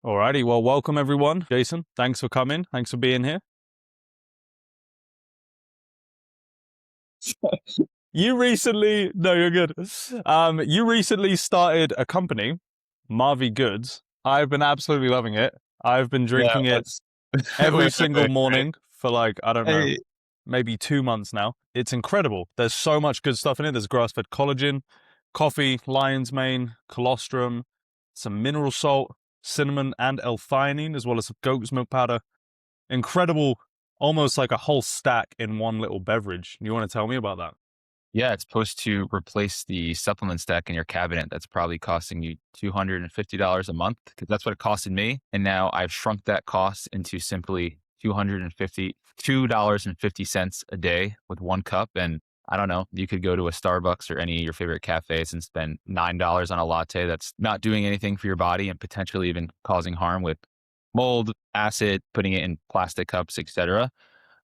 Alrighty, well, welcome everyone. Jason, thanks for coming. Thanks for being here. No, you're good. You recently started a company, Mavi Goods. I've been absolutely loving it. I've been Yeah, drinking it let's every wait, wait, single wait, wait. morning for like, I don't know, Hey, maybe 2 months now. It's incredible. There's so much good stuff in it. There's grass-fed collagen, coffee, lion's mane, colostrum, some mineral salt, cinnamon, and L-theanine, as well as some goat's milk powder. Incredible, almost like a whole stack in one little beverage. You want to tell me about that? yeah, it's supposed to replace the supplement stack in your cabinet that's probably costing you $250 a month because that's what it costed me. And now I've shrunk that cost into simply $250 a day with one cup. And I don't know, you could go to a Starbucks or any of your favorite cafes and spend $9 on a latte that's not doing anything for your body and potentially even causing harm with mold, acid, putting it in plastic cups, etc.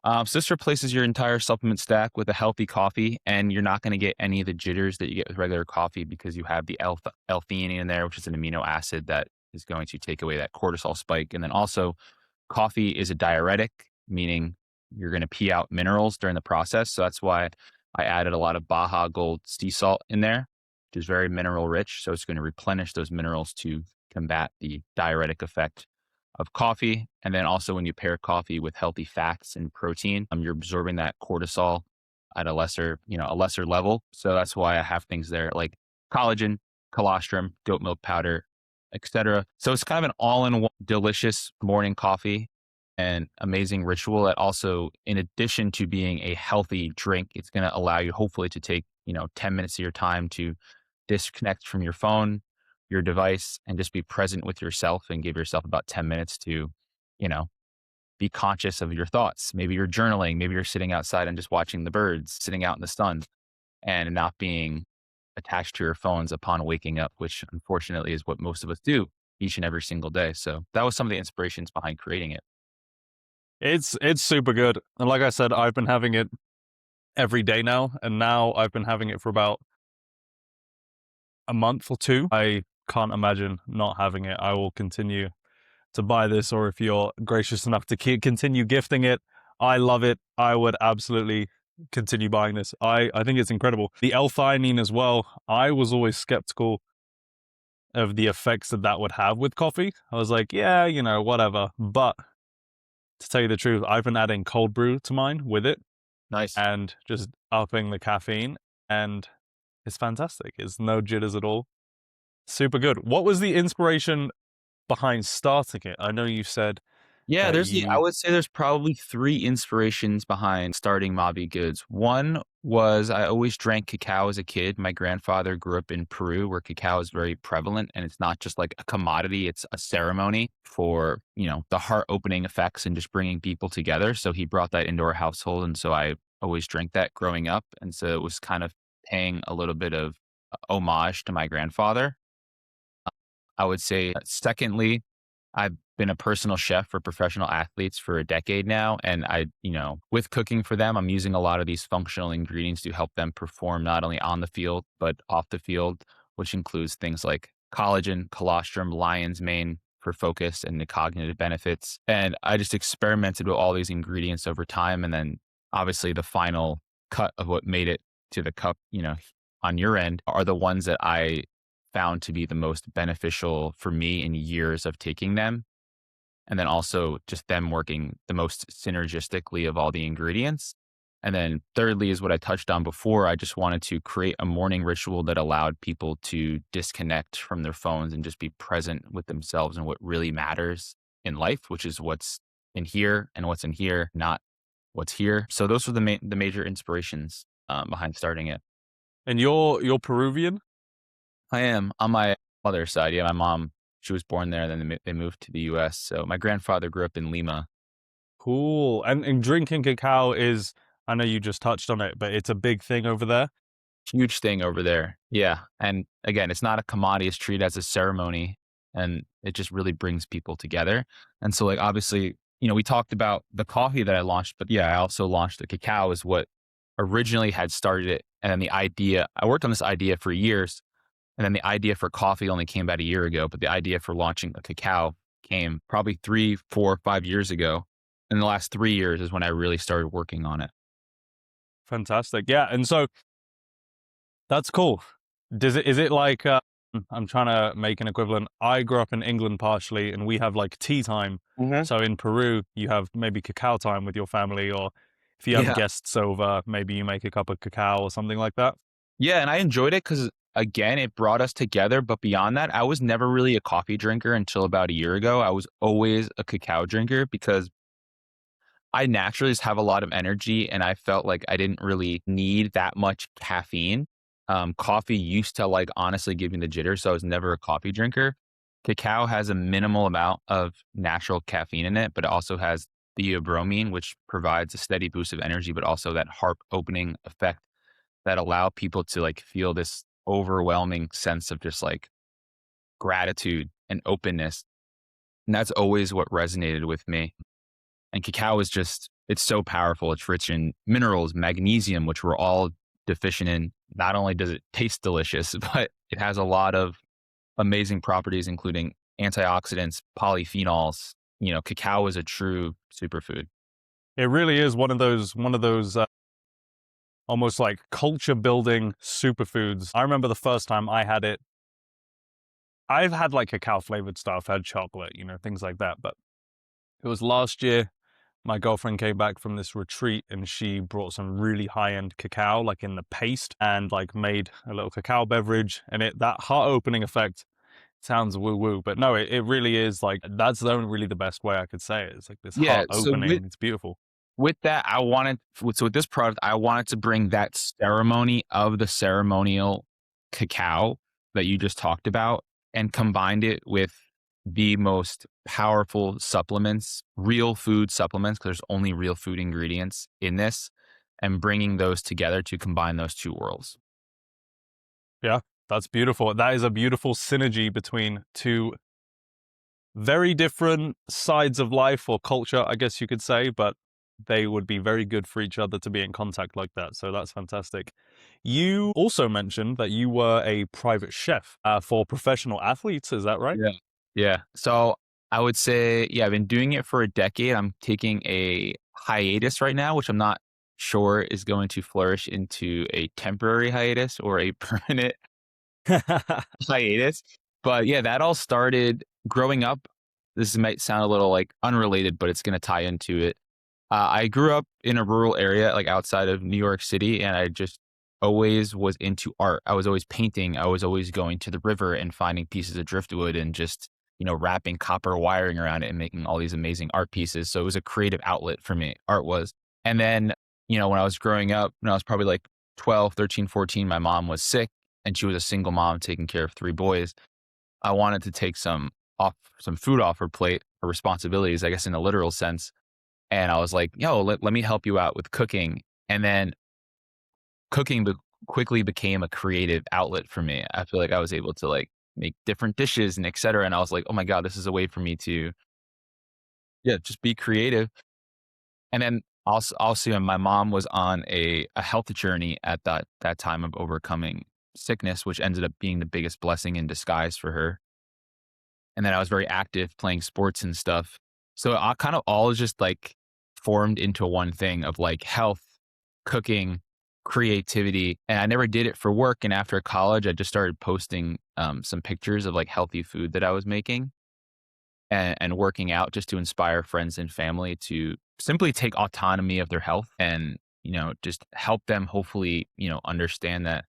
So this replaces your entire supplement stack with a healthy coffee, and you're not going to get any of the jitters that you get with regular coffee because you have the L-theanine in there, which is an amino acid that is going to take away that cortisol spike. And then also, coffee is a diuretic, meaning you're going to pee out minerals during the process. So that's why I added a lot of Baja Gold sea salt in there, which is very mineral rich. So it's going to replenish those minerals to combat the diuretic effect of coffee. And then also when you pair coffee with healthy fats and protein, you're absorbing that cortisol at a lesser level. So that's why I have things there like collagen, colostrum, goat milk powder, etc. So it's kind of an all-in-one delicious morning coffee and amazing ritual that also, in addition to being a healthy drink, it's going to allow you hopefully to take, 10 minutes of your time to disconnect from your phone, your device, and just be present with yourself and give yourself about 10 minutes to, you know, be conscious of your thoughts. Maybe you're journaling, maybe you're sitting outside and just watching the birds, sitting out in the sun and not being attached to your phones upon waking up, which unfortunately is what most of us do each and every single day. So that was some of the inspirations behind creating it. It's super good. And like I said, I've been having it every day now, and now I've been having it for about a month or two. I can't imagine not having it. I will continue to buy this, or if you're gracious enough to continue gifting it, I love it. I would absolutely continue buying this. I think it's incredible. The L-theanine as well. I was always skeptical of the effects that that would have with coffee. I was like, yeah, whatever. But to tell you the truth, I've been adding cold brew to mine with it Nice. and just upping the caffeine, and it's fantastic. It's no jitters at all. Super good. What was the inspiration behind starting it? I know you said Yeah, that I you would say there's probably three inspirations behind starting Mavi Goods. One was I always drank cacao as a kid. My grandfather grew up in Peru where cacao is very prevalent and it's not just like a commodity, it's a ceremony for, the heart opening effects and just bringing people together. So he brought that into our household. And so I always drank that growing up. And so it was kind of paying a little bit of homage to my grandfather. I would say, secondly, I've been a personal chef for professional athletes for a decade now. And with cooking for them, I'm using a lot of these functional ingredients to help them perform not only on the field, but off the field, which includes things like collagen, colostrum, lion's mane for focus and the cognitive benefits. And I just experimented with all these ingredients over time. And then obviously the final cut of what made it to the cup, on your end are the ones that I found to be the most beneficial for me in years of taking them. And then also just them working the most synergistically of all the ingredients. And then thirdly is what I touched on before. I just wanted to create a morning ritual that allowed people to disconnect from their phones and just be present with themselves and what really matters in life, which is what's in here and what's in here, not what's here. So those were the major inspirations behind starting it. and you're Peruvian. I am on my mother's side. Yeah, my mom, she was born there, and then they moved to the US. So my grandfather grew up in Lima. Cool. And drinking cacao is, I know you just touched on it, but it's a big thing over there. Huge thing over there. Yeah. And again, it's not a commodity, it's treated as a ceremony and it just really brings people together. And so like obviously, we talked about the coffee that I launched, but yeah, I also launched the cacao is what originally had started it. And then I worked on this idea for years. And then the idea for coffee only came about a year ago, but the idea for launching a cacao came probably 3, 4, 5 years ago. In the last 3 years is when I really started working on it. Fantastic. Yeah. And so that's cool. Is it like, I'm trying to make an equivalent. I grew up in England partially, and we have like tea time. Hmm. So in Peru, you have maybe cacao time with your family, or if you have Yeah. guests over, maybe you make a cup of cacao or something like that. Yeah, and I enjoyed it because again, it brought us together, but beyond that, I was never really a coffee drinker until about a year ago. I was always a cacao drinker because I naturally just have a lot of energy, and I felt like I didn't really need that much caffeine. Coffee used to, like, honestly give me the jitters, so I was never a coffee drinker. Cacao has a minimal amount of natural caffeine in it, but it also has theobromine, which provides a steady boost of energy, but also that heart opening effect that allow people to, like, feel this overwhelming sense of just, like, gratitude and openness, and that's always what resonated with me. And cacao is just, it's so powerful. It's rich in minerals, magnesium, which we're all deficient in. Not only does it taste delicious, but it has a lot of amazing properties, including antioxidants, polyphenols. Cacao is a true superfood. It really is one of those almost like culture building superfoods. I remember the first time I had it. I've had like cacao flavored stuff, had chocolate, things like that. But it was last year. My girlfriend came back from this retreat and she brought some really high end cacao, like in the paste, and like made a little cacao beverage. And that heart opening effect sounds woo woo, but no, it really is like that's really the best way I could say it. It's like this Yeah. heart So with opening. It's beautiful. with that, with this product, I wanted to bring that ceremony of the ceremonial cacao that you just talked about and combined it with the most powerful supplements, real food supplements, because there's only real food ingredients in this, and bringing those together to combine those two worlds. Yeah, that's beautiful. That is a beautiful synergy between two very different sides of life or culture, I guess you could say, but they would be very good for each other to be in contact like that. So that's fantastic. You also mentioned that you were a private chef for professional athletes. Is that right? Yeah. Yeah. So I would say, yeah, I've been doing it for a decade. I'm taking a hiatus right now, which I'm not sure is going to flourish into a temporary hiatus or a permanent hiatus. But yeah, that all started growing up. This might sound a little like unrelated, but it's going to tie into it. I grew up in a rural area, like outside of New York City, and I just always was into art. I was always painting. I was always going to the river and finding pieces of driftwood and just, wrapping copper wiring around it and making all these amazing art pieces. So it was a creative outlet for me, art was. And then, when I was growing up, when I was probably like 12, 13, 14, my mom was sick and she was a single mom taking care of three boys. I wanted to take some food off her plate, her responsibilities, I guess in a literal sense, and I was like, "Yo, let me help you out with cooking." And then cooking quickly became a creative outlet for me. I feel like I was able to like make different dishes and et cetera. And I was like, "Oh my God, this is a way for me to, yeah, just be creative." And then also, my mom was on a health journey at that time of overcoming sickness, which ended up being the biggest blessing in disguise for her. And then I was very active playing sports and stuff. So I kind of all just like formed into one thing of like health, cooking, creativity. And I never did it for work. And after college, I just started posting some pictures of like healthy food that I was making and working out just to inspire friends and family to simply take autonomy of their health and, just help them hopefully, understand that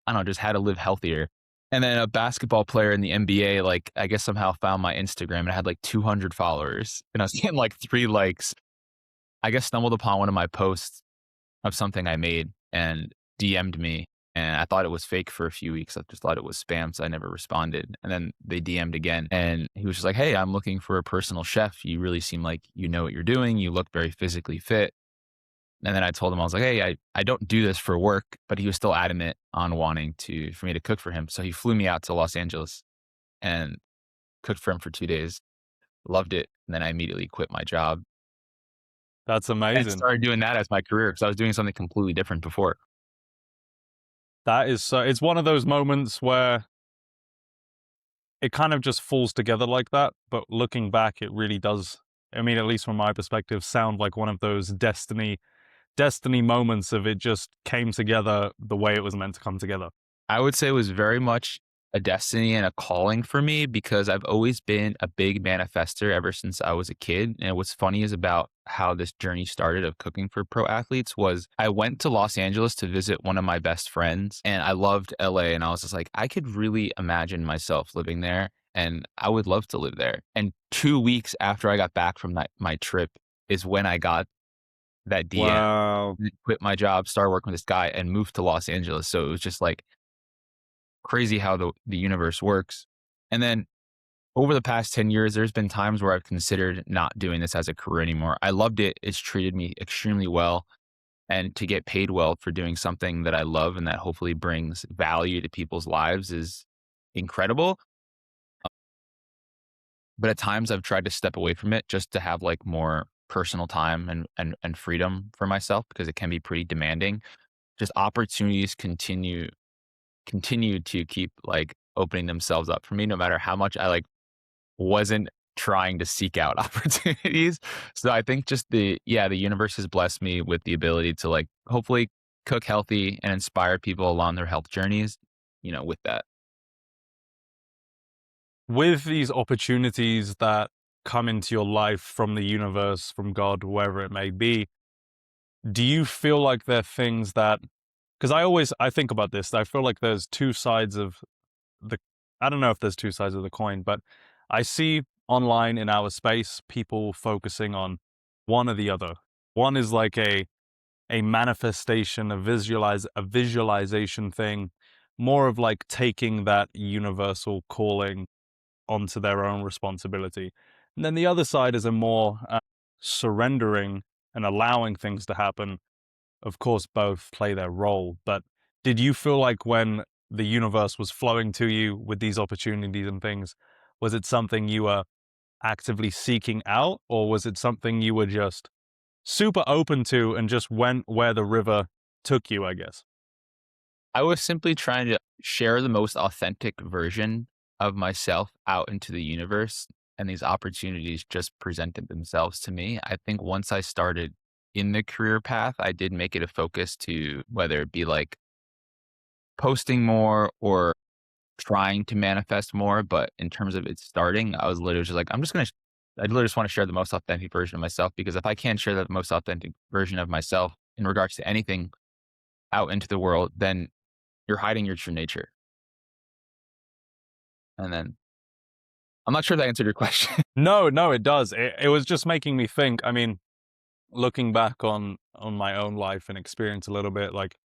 I don't know, just how to live healthier. And then a basketball player in the NBA, like, I guess somehow found my Instagram and I had like 200 followers and I was getting like 3 likes. I guess stumbled upon one of my posts of something I made and DM'd me. And I thought it was fake for a few weeks. I just thought it was spam. So I never responded. And then they DM'd again. And he was just like, "Hey, I'm looking for a personal chef. You really seem like you know what you're doing. You look very physically fit." And then I told him, I was like, "Hey, I don't do this for work," but he was still adamant on wanting for me to cook for him. So he flew me out to Los Angeles and cooked for him for 2 days. Loved it. And then I immediately quit my job That's and amazing. started doing that as my career because I was doing something completely different before. That is so, it's one of those moments where it kind of just falls together like that. But looking back, it really does. I mean, at least from my perspective, sound like one of those destiny moments of it just came together the way it was meant to come together. I would say it was very much a destiny and a calling for me because I've always been a big manifester ever since I was a kid. And what's funny is about how this journey started of cooking for pro athletes was I went to Los Angeles to visit one of my best friends and I loved LA and I was just like, I could really imagine myself living there and I would love to live there. And 2 weeks after I got back from my trip is when I got that DM, Wow. quit my job, started working with this guy and moved to Los Angeles. So it was just like crazy how the universe works. And then over the past 10 years, there's been times where I've considered not doing this as a career anymore. I loved it. It's treated me extremely well. And to get paid well for doing something that I love and that hopefully brings value to people's lives is incredible. But at times I've tried to step away from it just to have like more personal time and freedom for myself because it can be pretty demanding. Just opportunities continue to keep like opening themselves up for me no matter how much I like wasn't trying to seek out opportunities. So I think just the universe has blessed me with the ability to like hopefully cook healthy and inspire people along their health journeys, with that. With these opportunities that come into your life from the universe, from God, wherever it may be, do you feel like they're things that, because I think about this, I feel like there's two sides of the, I don't know if there's two sides of the coin, but I see online in our space people focusing on one or the other. One is like a manifestation, a visualization thing, more of like taking that universal calling onto their own responsibility. And then the other side is a more surrendering and allowing things to happen. Of course, both play their role. But did you feel like when the universe was flowing to you with these opportunities and things, was it something you were actively seeking out, or was it something you were just super open to and just went where the river took you, I guess? I was simply trying to share the most authentic version of myself out into the universe, and these opportunities just presented themselves to me. I think once I started in the career path, I did make it a focus to whether it be like posting more or trying to manifest more. But in terms of it starting, I was literally just like, I literally just want to share the most authentic version of myself because if I can't share that most authentic version of myself in regards to anything out into the world, then you're hiding your true nature. And then I'm not sure if that answered your question. No, no, it does. It was just making me think. I mean, looking back on my own life and experience a little bit, like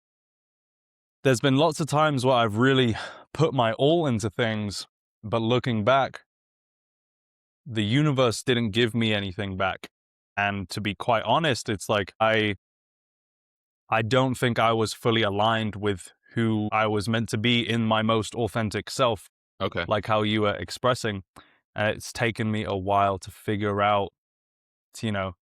there's been lots of times where I've really put my all into things, but looking back, the universe didn't give me anything back. And to be quite honest, it's like I don't think I was fully aligned with who I was meant to be in my most authentic self, Okay. like how you were expressing. And it's taken me a while to figure out, to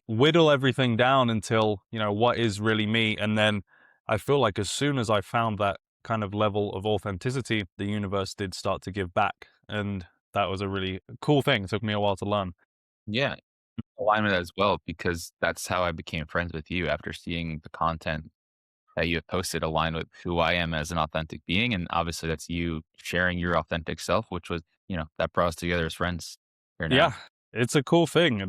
whittle everything down until, what is really me. And then I feel like as soon as I found that kind of level of authenticity, the universe did start to give back. And that was a really cool thing. It took me a while to learn. Yeah. Alignment as well, because that's how I became friends with you after seeing the content that you have posted aligned with who I am as an authentic being. And obviously that's you sharing your authentic self, which was, that brought us together as friends here Yeah, now. it's a cool thing.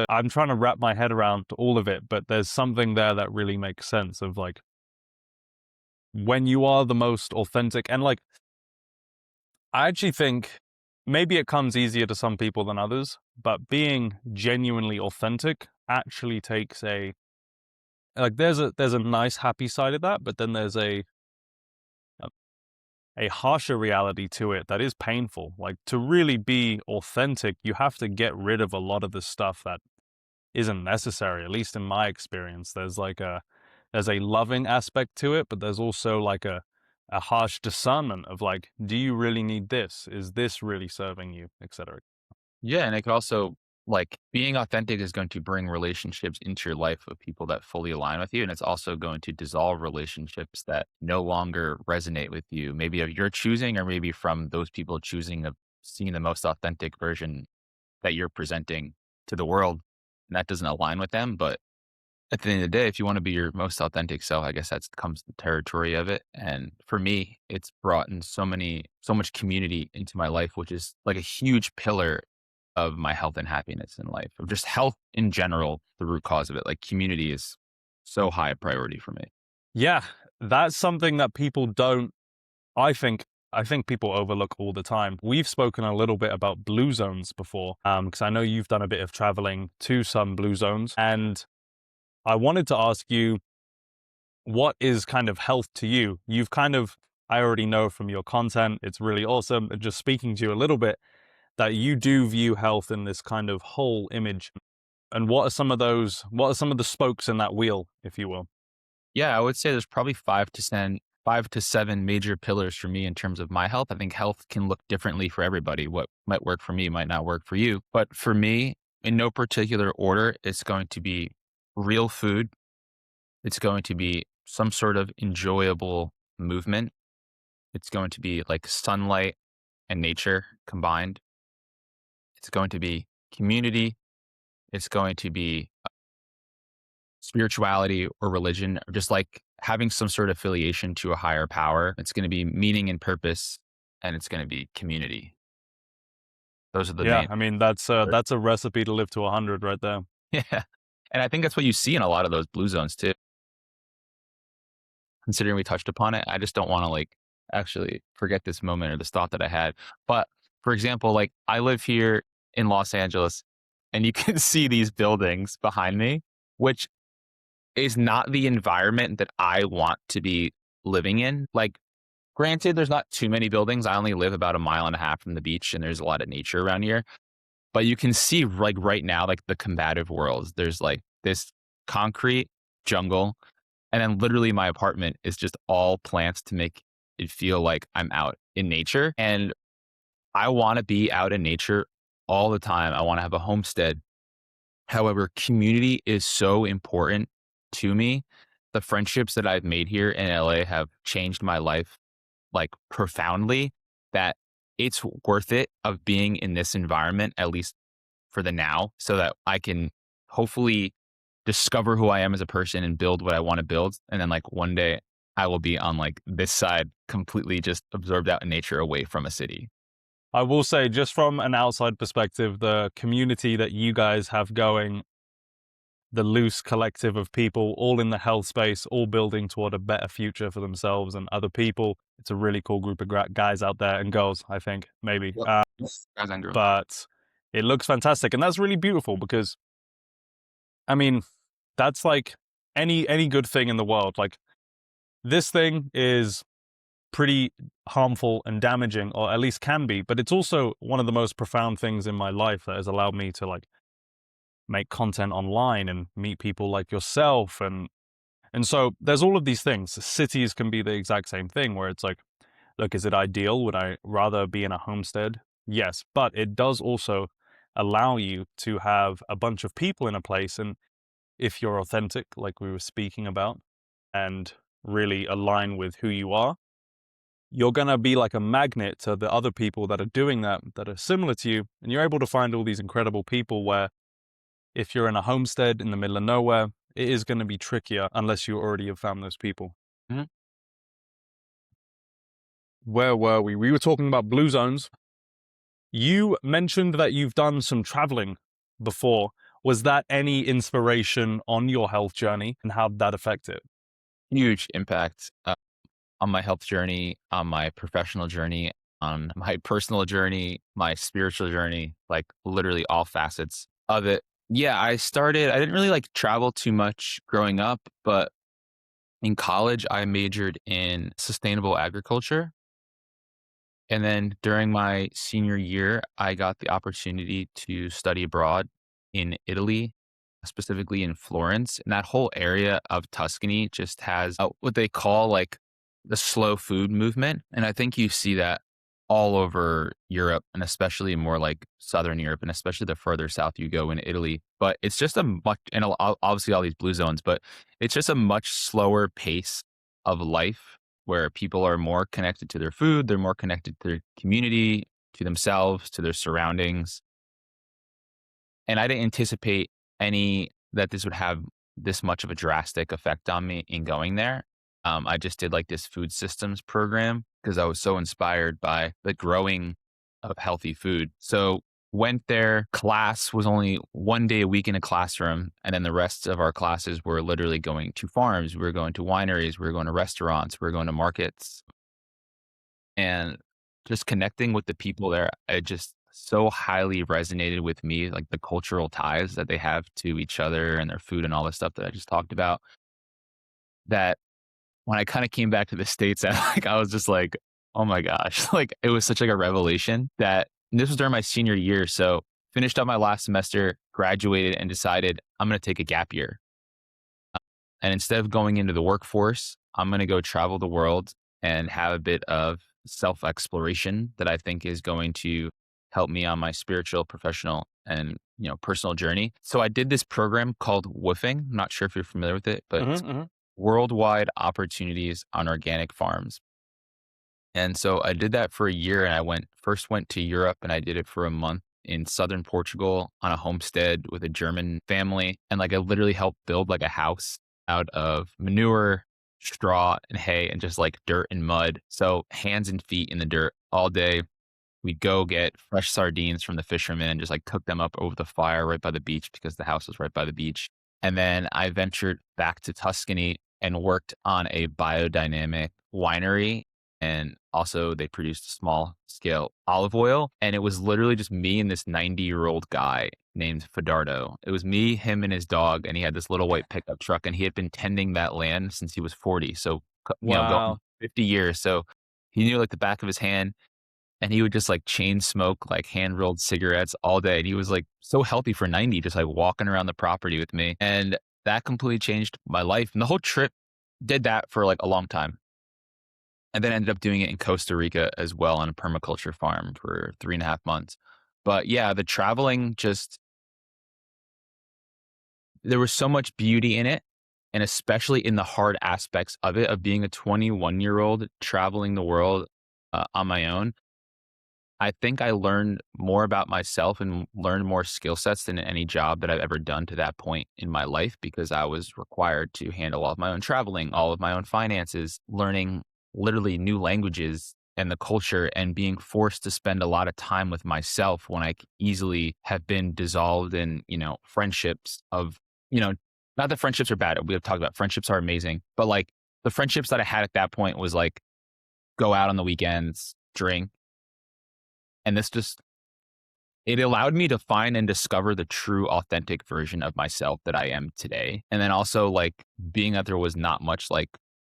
I'm trying to wrap my head around all of it, but there's something there that really makes sense of like when you are the most authentic and like I actually think maybe it comes easier to some people than others, but being genuinely authentic actually takes there's a nice happy side of that, but then there's a a harsher reality to it that is painful. Like to really be authentic, you have to get rid of a lot of the stuff that isn't necessary, at least in my experience. There's a loving aspect to it, but there's also like a harsh discernment of like, do you really need this? Is this really serving you, etc. Yeah. And it could also, like, being authentic is going to bring relationships into your life with people that fully align with you. And it's also going to dissolve relationships that no longer resonate with you, maybe of your choosing or maybe from those people choosing of seeing the most authentic version that you're presenting to the world, and that doesn't align with them. But at the end of the day, if you want to be your most authentic self, I guess that comes the territory of it. And for me, it's brought in so much community into my life, which is like a huge pillar of my health and happiness in life, of just health in general, the root cause of it. Like community is so high a priority for me. Yeah, that's something that people don't, I think, I think people overlook all the time. We've spoken a little bit about blue zones before, because I know you've done a bit of traveling to some blue zones, and I wanted to ask you, what is kind of health to you? You've kind of, I already know from your content, it's really awesome. And just speaking to you a little bit, that you do view health in this kind of whole image. And what are some of those, what are some of the spokes in that wheel, if you will? Yeah, I would say there's probably 5 to 7 major pillars for me in terms of my health. I think health can look differently for everybody. What might work for me might not work for you. But for me, in no particular order, it's going to be real food. It's going to be some sort of enjoyable movement. It's going to be like sunlight and nature combined. It's going to be community. It's going to be spirituality or religion, or just like having some sort of affiliation to a higher power. It's going to be meaning and purpose, and it's going to be community. Those are the Yeah, main. I mean, that's a recipe to live to 100 right there. Yeah. And I think that's what you see in a lot of those blue zones too. Considering we touched upon it, I just don't want to like actually forget this moment or this thought that I had. But for example, like I live here in Los Angeles and you can see these buildings behind me, which is not the environment that I want to be living in. Like, granted, there's not too many buildings. I only live about a mile and a half from the beach, and there's a lot of nature around here. But you can see, like, right now, like the combative worlds. There's like this concrete jungle, and then literally my apartment is just all plants to make it feel like I'm out in nature. And I want to be out in nature all the time. I want to have a homestead. However, community is so important to me. The friendships that I've made here in LA have changed my life like profoundly, that it's worth it of being in this environment, at least for the now, so that I can hopefully discover who I am as a person and build what I want to build. And then like one day I will be on like this side completely just absorbed out in nature away from a city. I will say, just from an outside perspective, the community that you guys have going, the loose collective of people all in the health space, all building toward a better future for themselves and other people. It's a really cool group of guys out there and girls, I think, maybe. Yep. Yes. Guys and girls. But it looks fantastic. And that's really beautiful because, I mean, that's like any good thing in the world. Like, this thing is pretty harmful and damaging, or at least can be, but it's also one of the most profound things in my life that has allowed me to like make content online and meet people like yourself. And so there's all of these things. Cities can be the exact same thing where it's like, look, is it ideal? Would I rather be in a homestead? Yes, but it does also allow you to have a bunch of people in a place. And if you're authentic, like we were speaking about, and really align with who you are, you're going to be like a magnet to the other people that are doing that, that are similar to you. And you're able to find all these incredible people where if you're in a homestead in the middle of nowhere, it is going to be trickier unless you already have found those people. Mhm. Where were we? We were talking about blue zones. You mentioned that you've done some traveling before. Was that any inspiration on your health journey, and how did that affect it? Huge impact on my health journey, on my professional journey, on my personal journey, my spiritual journey, like literally all facets of it. Yeah, I didn't really like travel too much growing up, but in college, I majored in sustainable agriculture. And then during my senior year, I got the opportunity to study abroad in Italy, specifically in Florence. And that whole area of Tuscany just has what they call like the slow food movement. And I think you see that all over Europe and especially more like Southern Europe and especially the further south you go in Italy. But it's just a much, and obviously all these blue zones, but it's just a much slower pace of life where people are more connected to their food, they're more connected to their community, to themselves, to their surroundings. And I didn't anticipate any that this would have this much of a drastic effect on me in going there. I just did like this food systems program because I was so inspired by the growing of healthy food. So went there. Class was only 1 day a week in a classroom, and then the rest of our classes were literally going to farms. We were going to wineries. We were going to restaurants. We were going to markets, and just connecting with the people there. It just so highly resonated with me, like the cultural ties that they have to each other and their food and all the stuff that I just talked about. That when I kind of came back to the States, I was just like, oh my gosh, like it was such like a revelation that and this was during my senior year. So finished up my last semester, graduated, and decided I'm going to take a gap year. And instead of going into the workforce, I'm going to go travel the world and have a bit of self exploration that I think is going to help me on my spiritual, professional, and personal journey. So I did this program called Woofing. I'm not sure if you're familiar with it, but it's Mhm, mhm. Worldwide Opportunities on Organic Farms. And so I did that for a year, and I went to Europe, and I did it for a month in southern Portugal on a homestead with a German family. And like I literally helped build like a house out of manure, straw, and hay, and just like dirt and mud. So hands and feet in the dirt all day. We'd go get fresh sardines from the fishermen and just like cook them up over the fire right by the beach because the house was right by the beach. And then I ventured back to Tuscany and worked on a biodynamic winery. And also, they produced a small scale olive oil. And it was literally just me and this 90-year-old guy named Fadardo. It was me, him, and his dog. And he had this little white pickup truck. And he had been tending that land since he was 40. So, going Wow. 50 years. So he knew like the back of his hand, and he would just like chain smoke like hand rolled cigarettes all day. And he was like so healthy for 90, just like walking around the property with me. And that completely changed my life. And the whole trip did that for like a long time. And then ended up doing it in Costa Rica as well on a permaculture farm for 3.5 months. But yeah, the traveling just, there was so much beauty in it. And especially in the hard aspects of it, of being a 21-year-old traveling the world on my own. I think I learned more about myself and learned more skill sets than any job that I've ever done to that point in my life because I was required to handle all of my own traveling, all of my own finances, learning literally new languages and the culture and being forced to spend a lot of time with myself when I could easily have been dissolved in, friendships of, you know, not that friendships are bad. We have talked about friendships are amazing, but like the friendships that I had at that point was like go out on the weekends, drink, and this just it allowed me to find and discover the true authentic version of myself that I am today. And then also like being that there was not much like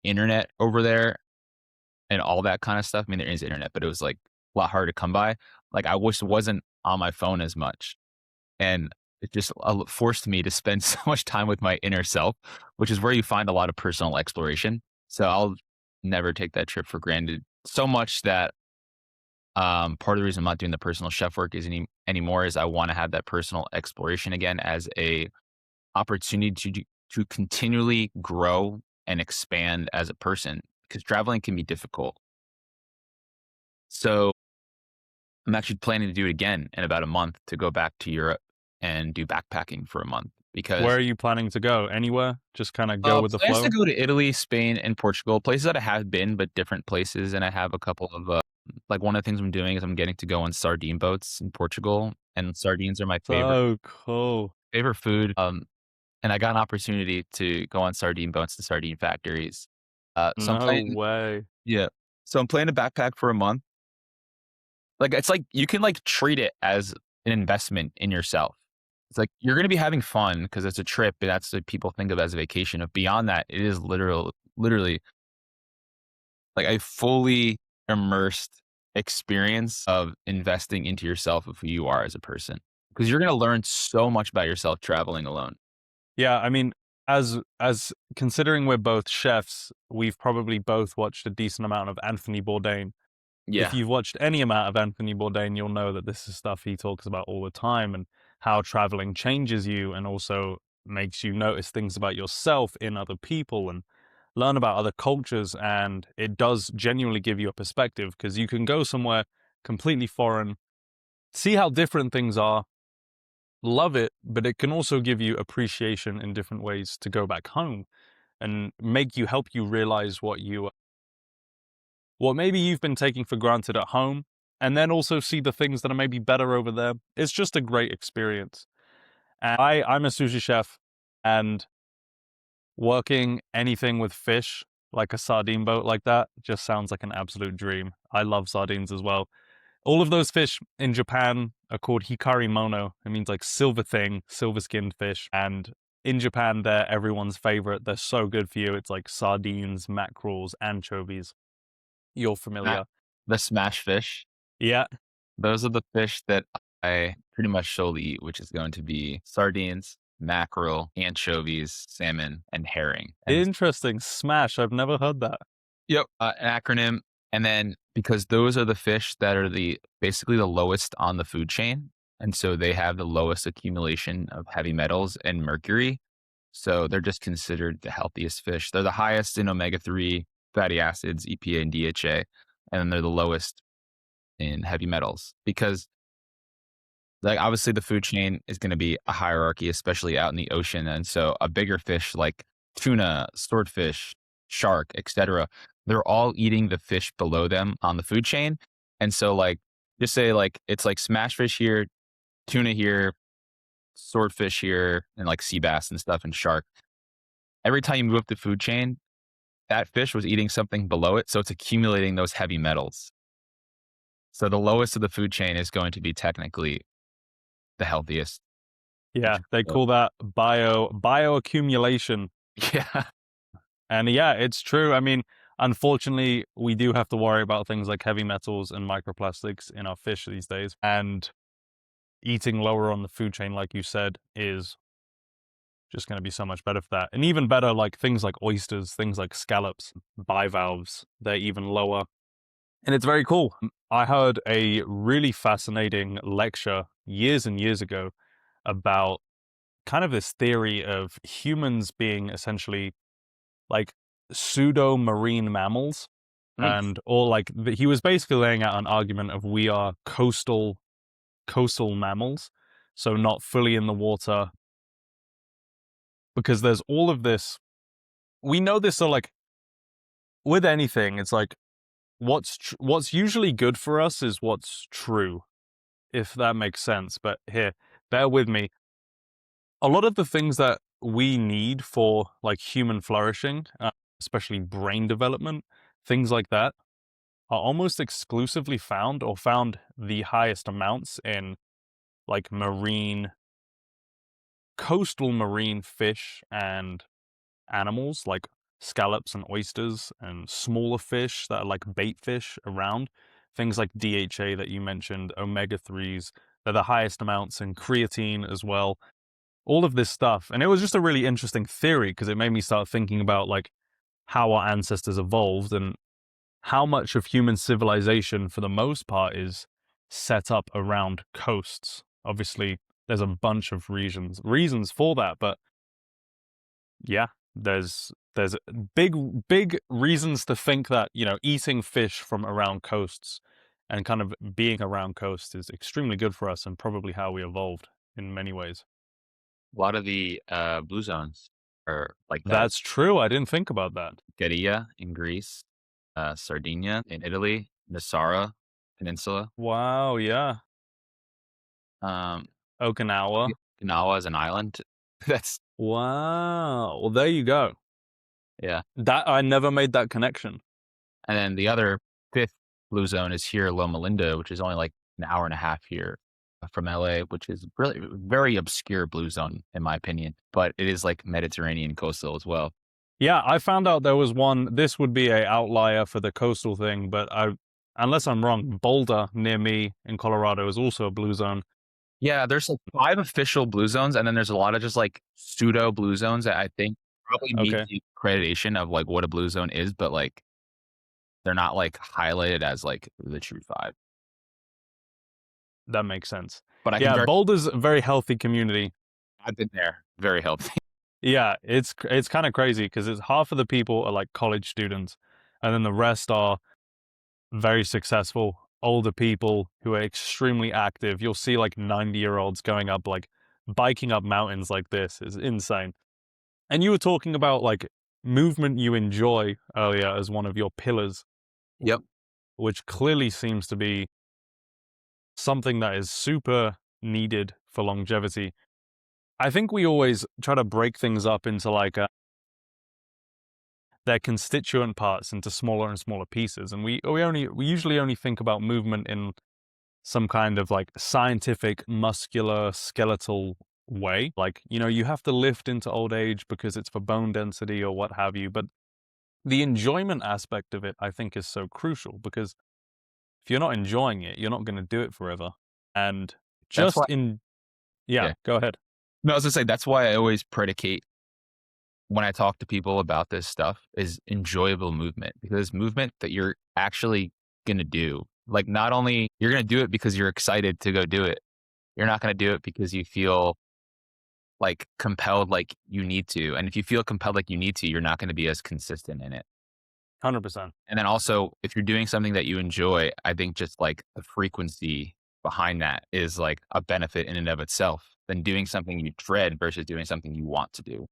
internet over there and all that kind of stuff. I mean, there is internet, but it was like a lot harder to come by. Like I wish wasn't on my phone as much. And it just forced me to spend so much time with my inner self, which is where you find a lot of personal exploration. So I'll never take that trip for granted so much that part of the reason I'm not doing the personal chef work is anymore is I want to have that personal exploration again as a opportunity to continually grow and expand as a person because traveling can be difficult. So I'm actually planning to do it again in about a month to go back to Europe and do backpacking for a month Where because are you planning to go? Anywhere? Just kinda go with the plans to flow? go to Italy, Spain, and Portugal, places that I have been, but different places. And I have a couple of like one of the things I'm doing is I'm getting to go on sardine boats in Portugal, and sardines are my So cool. favorite food. And I got an opportunity to go on sardine boats to sardine factories. So I'm No planning, way. yeah. So I'm planning to backpack for a month. Like it's like you can like treat it as an investment in yourself. It's like you're gonna be having fun because it's a trip, and that's what people think of as a vacation. Of beyond that, it is literally like a fully immersed experience of investing into yourself of who you are as a person. Because you're gonna learn so much about yourself traveling alone. Yeah, I mean, as considering we're both chefs, we've probably both watched a decent amount of Anthony Bourdain. If Yeah. you've watched any amount of Anthony Bourdain, you'll know that this is stuff he talks about all the time and how traveling changes you and also makes you notice things about yourself in other people and learn about other cultures. And it does genuinely give you a perspective because you can go somewhere completely foreign, see how different things are, love it, but it can also give you appreciation in different ways to go back home and help you realize what maybe you've been taking for granted at home, and then also see the things that are maybe better over there. It's just a great experience. And I'm a sushi chef, and working anything with fish, like a sardine boat like that, just sounds like an absolute dream. I love sardines as well. All of those fish in Japan are called hikari mono. It means like silver thing, silver skinned fish. And in Japan, they're everyone's favorite. They're so good for you. It's like sardines, mackerels, anchovies. You're That familiar. the smash fish, Yeah. those are the fish that I pretty much solely eat, which is going to be sardines, mackerel, anchovies, salmon, and herring. And Interesting. Smash. I've never heard that. yep, an acronym. And then because those are the fish that are basically the lowest on the food chain, and so they have the lowest accumulation of heavy metals and mercury. So they're just considered the healthiest fish. They're the highest in omega-3 fatty acids, EPA and DHA, and then they're the lowest in heavy metals because like obviously the food chain is going to be a hierarchy, especially out in the ocean. And so a bigger fish like tuna, swordfish, shark, etc., they're all eating the fish below them on the food chain. And so like just say like it's like smash fish here, tuna here, swordfish here, and like sea bass and stuff and shark. Every time you move up the food chain, that fish was eating something below it. So it's accumulating those heavy metals. So the lowest of the food chain is going to be technically the healthiest. Yeah. They call that bioaccumulation. Yeah. And yeah, it's true. I mean, unfortunately, we do have to worry about things like heavy metals and microplastics in our fish these days. And eating lower on the food chain, like you said, is just going to be so much better for that. And even better, like things like oysters, things like scallops, bivalves, they're even lower. And it's very cool. I heard a really fascinating lecture years and years ago about kind of this theory of humans being essentially like pseudo marine mammals. Mm. And or like he was basically laying out an argument of we are coastal mammals, so not fully in the water, because there's all of this. We know this. So like with anything, it's like what's usually good for us is what's true, if that makes sense. But here, bear with me. A lot of the things that we need for like human flourishing, especially brain development, things like that, are almost exclusively found the highest amounts in like coastal marine fish and animals like scallops and oysters and smaller fish that are like bait fish around. Things like DHA that you mentioned, omega-3s, they're the highest amounts in creatine as well. All of this stuff. And it was just a really interesting theory because it made me start thinking about like how our ancestors evolved and how much of human civilization, for the most part, is set up around coasts. Obviously, there's a bunch of reasons for that, but yeah, there's big reasons to think that eating fish from around coasts and kind of being around coasts is extremely good for us and probably how we evolved in many ways. A lot of the blue zones are like that. That's true. I didn't think about that. Gadia in Greece, Sardinia in Italy, Nasara Peninsula. Wow. Yeah. Um, Okinawa. Okinawa is an island. That's Wow. Well, there you go. yeah. That I never made that connection. And then the other fifth blue zone is here, Loma Linda, which is only like an hour and a half here from LA, which is really very obscure blue zone in my opinion, but it is like Mediterranean coastal as well. Yeah, I found out there was one. This would be a outlier for the coastal thing, but unless I'm wrong, Boulder near me in Colorado is also a blue zone. Yeah, there's like 5 official blue zones, and then there's a lot of just like pseudo blue zones that I think probably meet Okay, the accreditation of like what a blue zone is, but like they're not like highlighted as like the true 5. that makes sense. But I can Yeah, very Boulder's a very healthy community. I've been there. Very healthy. Yeah, it's kind of crazy because it's half of the people are like college students, and then the rest are very successful older people who are extremely active. You'll see like 90-year-olds going up, like biking up mountains like this is insane. And you were talking about like movement you enjoy earlier as one of your pillars, Yep. which clearly seems to be something that is super needed for longevity. I think we always try to break things up into like their constituent parts into smaller and smaller pieces, and we usually only think about movement in some kind of like scientific, muscular, skeletal way. Like, you have to lift into old age because it's for bone density or what have you. But the enjoyment aspect of it, I think, is so crucial because if you're not enjoying it, you're not going to do it forever. And That's why. just in, yeah, Yeah. go ahead. No, I was gonna say that's why I always predicate when I talk to people about this stuff is enjoyable movement because movement that you're actually gonna do. Like not only you're gonna do it because you're excited to go do it. You're not gonna do it because you feel like compelled like you need to. And if you feel compelled like you need to, you're not gonna be as consistent in it. 100%. And then also if you're doing something that you enjoy, I think just like the frequency behind that is like a benefit in and of itself than doing something you dread versus doing something you want to do.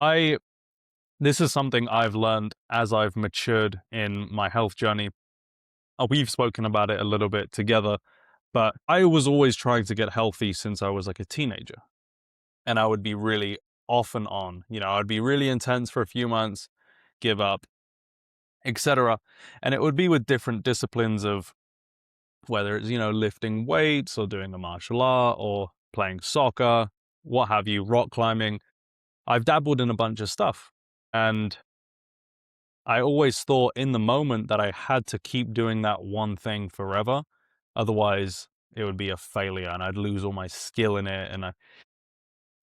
I This is something I've learned as I've matured in my health journey. We've spoken about it a little bit together, but I was always trying to get healthy since I was like a teenager. And I would be really off and on. I'd be really intense for a few months, give up, etc. And it would be with different disciplines of whether it's, lifting weights or doing a martial art or playing soccer, what have you, rock climbing. I've dabbled in a bunch of stuff. And I always thought in the moment that I had to keep doing that one thing forever. Otherwise, it would be a failure and I'd lose all my skill in it. And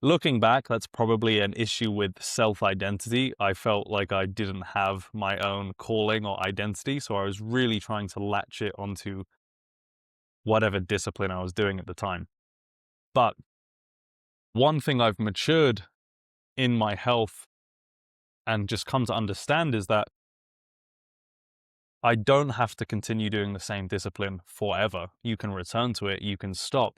looking back, that's probably an issue with self-identity. I felt like I didn't have my own calling or identity, so I was really trying to latch it onto whatever discipline I was doing at the time. But one thing I've matured in my health and just come to understand is that I don't have to continue doing the same discipline forever. You can return to it, you can stop.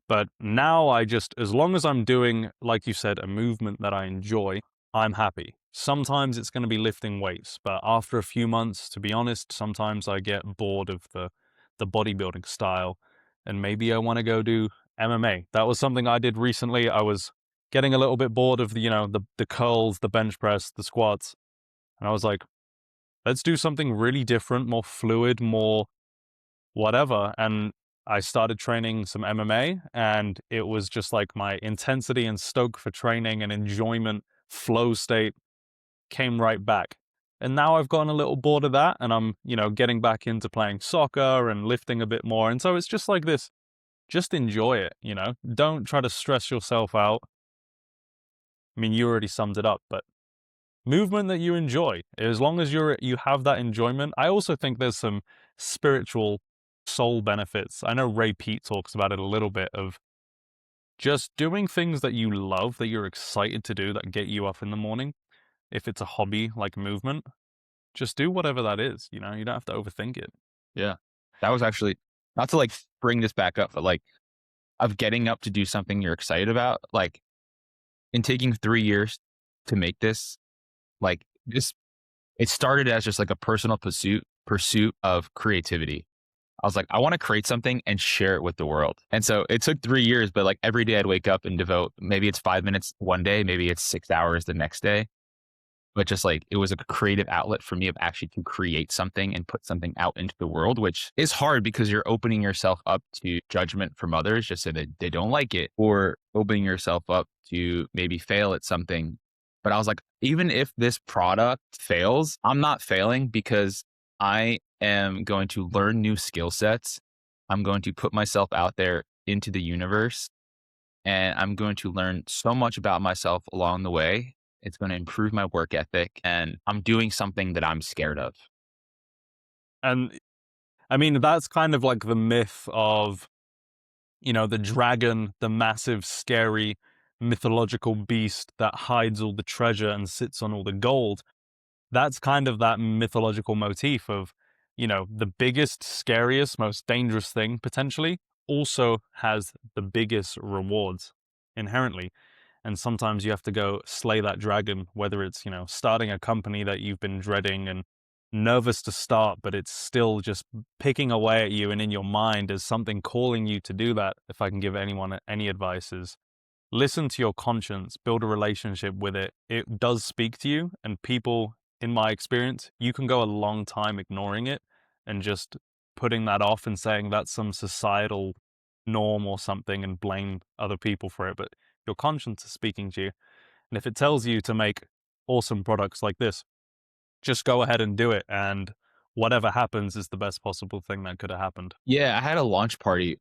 But now as long as I'm doing, like you said, a movement that I enjoy, I'm happy. Sometimes it's going to be lifting weights, but after a few months, to be honest, sometimes I get bored of the bodybuilding style and maybe I want to go do MMA. That was something I did recently. I was getting a little bit bored of the curls, the bench press, the squats, and I was like, let's do something really different, more fluid, more whatever. And I started training some MMA, and it was just like my intensity and stoke for training and enjoyment, flow state came right back. And now I've gotten a little bored of that, and I'm, getting back into playing soccer and lifting a bit more. And so it's just like this, just enjoy it. Don't try to stress yourself out. I mean, you already summed it up, but movement that you enjoy, as long as you have that enjoyment. I also think there's some spiritual soul benefits. I know Ray Peat talks about it a little bit of just doing things that you love, that you're excited to do, that get you up in the morning. If it's a hobby like movement, just do whatever that is. You don't have to overthink it. Yeah. That was actually not to like bring this back up, but like of getting up to do something you're excited about, like in taking 3 years to make this, like this, it started as just like a personal pursuit of creativity. I was like, I want to create something and share it with the world. And so it took 3 years, but like every day I'd wake up and devote, maybe it's 5 minutes one day, maybe it's 6 hours the next day. But just like it was a creative outlet for me of actually to create something and put something out into the world, which is hard because you're opening yourself up to judgment from others just so that they don't like it, or opening yourself up to maybe fail at something. But I was like, even if this product fails, I'm not failing because I am going to learn new skill sets. I'm going to put myself out there into the universe and I'm going to learn so much about myself along the way. It's going to improve my work ethic and I'm doing something that I'm scared of. And I mean, that's kind of like the myth of, the dragon, the massive, scary, mythological beast that hides all the treasure and sits on all the gold. That's kind of that mythological motif of the biggest, scariest, most dangerous thing potentially also has the biggest rewards inherently. And sometimes you have to go slay that dragon, whether it's, starting a company that you've been dreading and nervous to start, but it's still just picking away at you. And in your mind, there's something calling you to do that. If I can give anyone any advice, is listen to your conscience, build a relationship with it. It does speak to you, and people, in my experience, you can go a long time ignoring it and just putting that off and saying that's some societal norm or something and blame other people for it. But your conscience is speaking to you. And if it tells you to make awesome products like this, just go ahead and do it. And whatever happens is the best possible thing that could have happened. Yeah, I had a launch party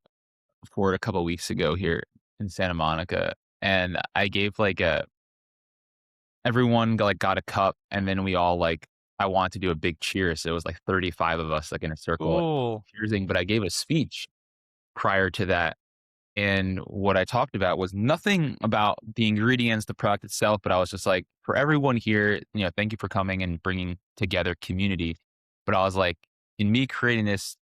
for it a couple weeks ago here in Santa Monica, and I gave like a everyone got a cup, and then we all I wanted to do a big cheer, so it was like 35 of us in a circle Oh, cheersing. But I gave a speech prior to that, and what I talked about was nothing about the ingredients, the product itself, but I was just like, for everyone here, thank you for coming and bringing together community. But I was like, in me creating this,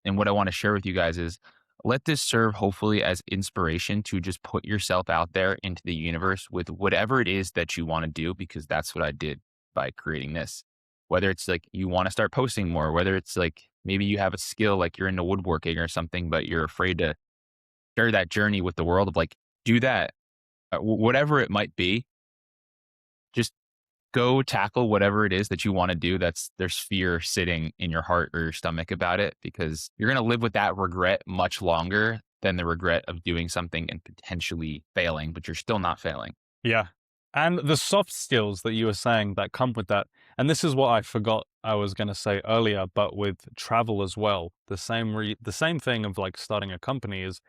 and what I want to share with you guys is, let this serve hopefully as inspiration to just put yourself out there into the universe with whatever it is that you want to do, because that's what I did by creating this. Whether it's like you want to start posting more, whether it's like maybe you have a skill like you're into woodworking or something, but you're afraid to share that journey with the world, of like, do that. Whatever it might be, just go tackle whatever it is that you want to do. There's fear sitting in your heart or your stomach about it, because you're going to live with that regret much longer than the regret of doing something and potentially failing, but you're still not failing. yeah. And the soft skills that you were saying that come with that, and this is what I forgot I was going to say earlier, but with travel as well, the same thing of like starting a company is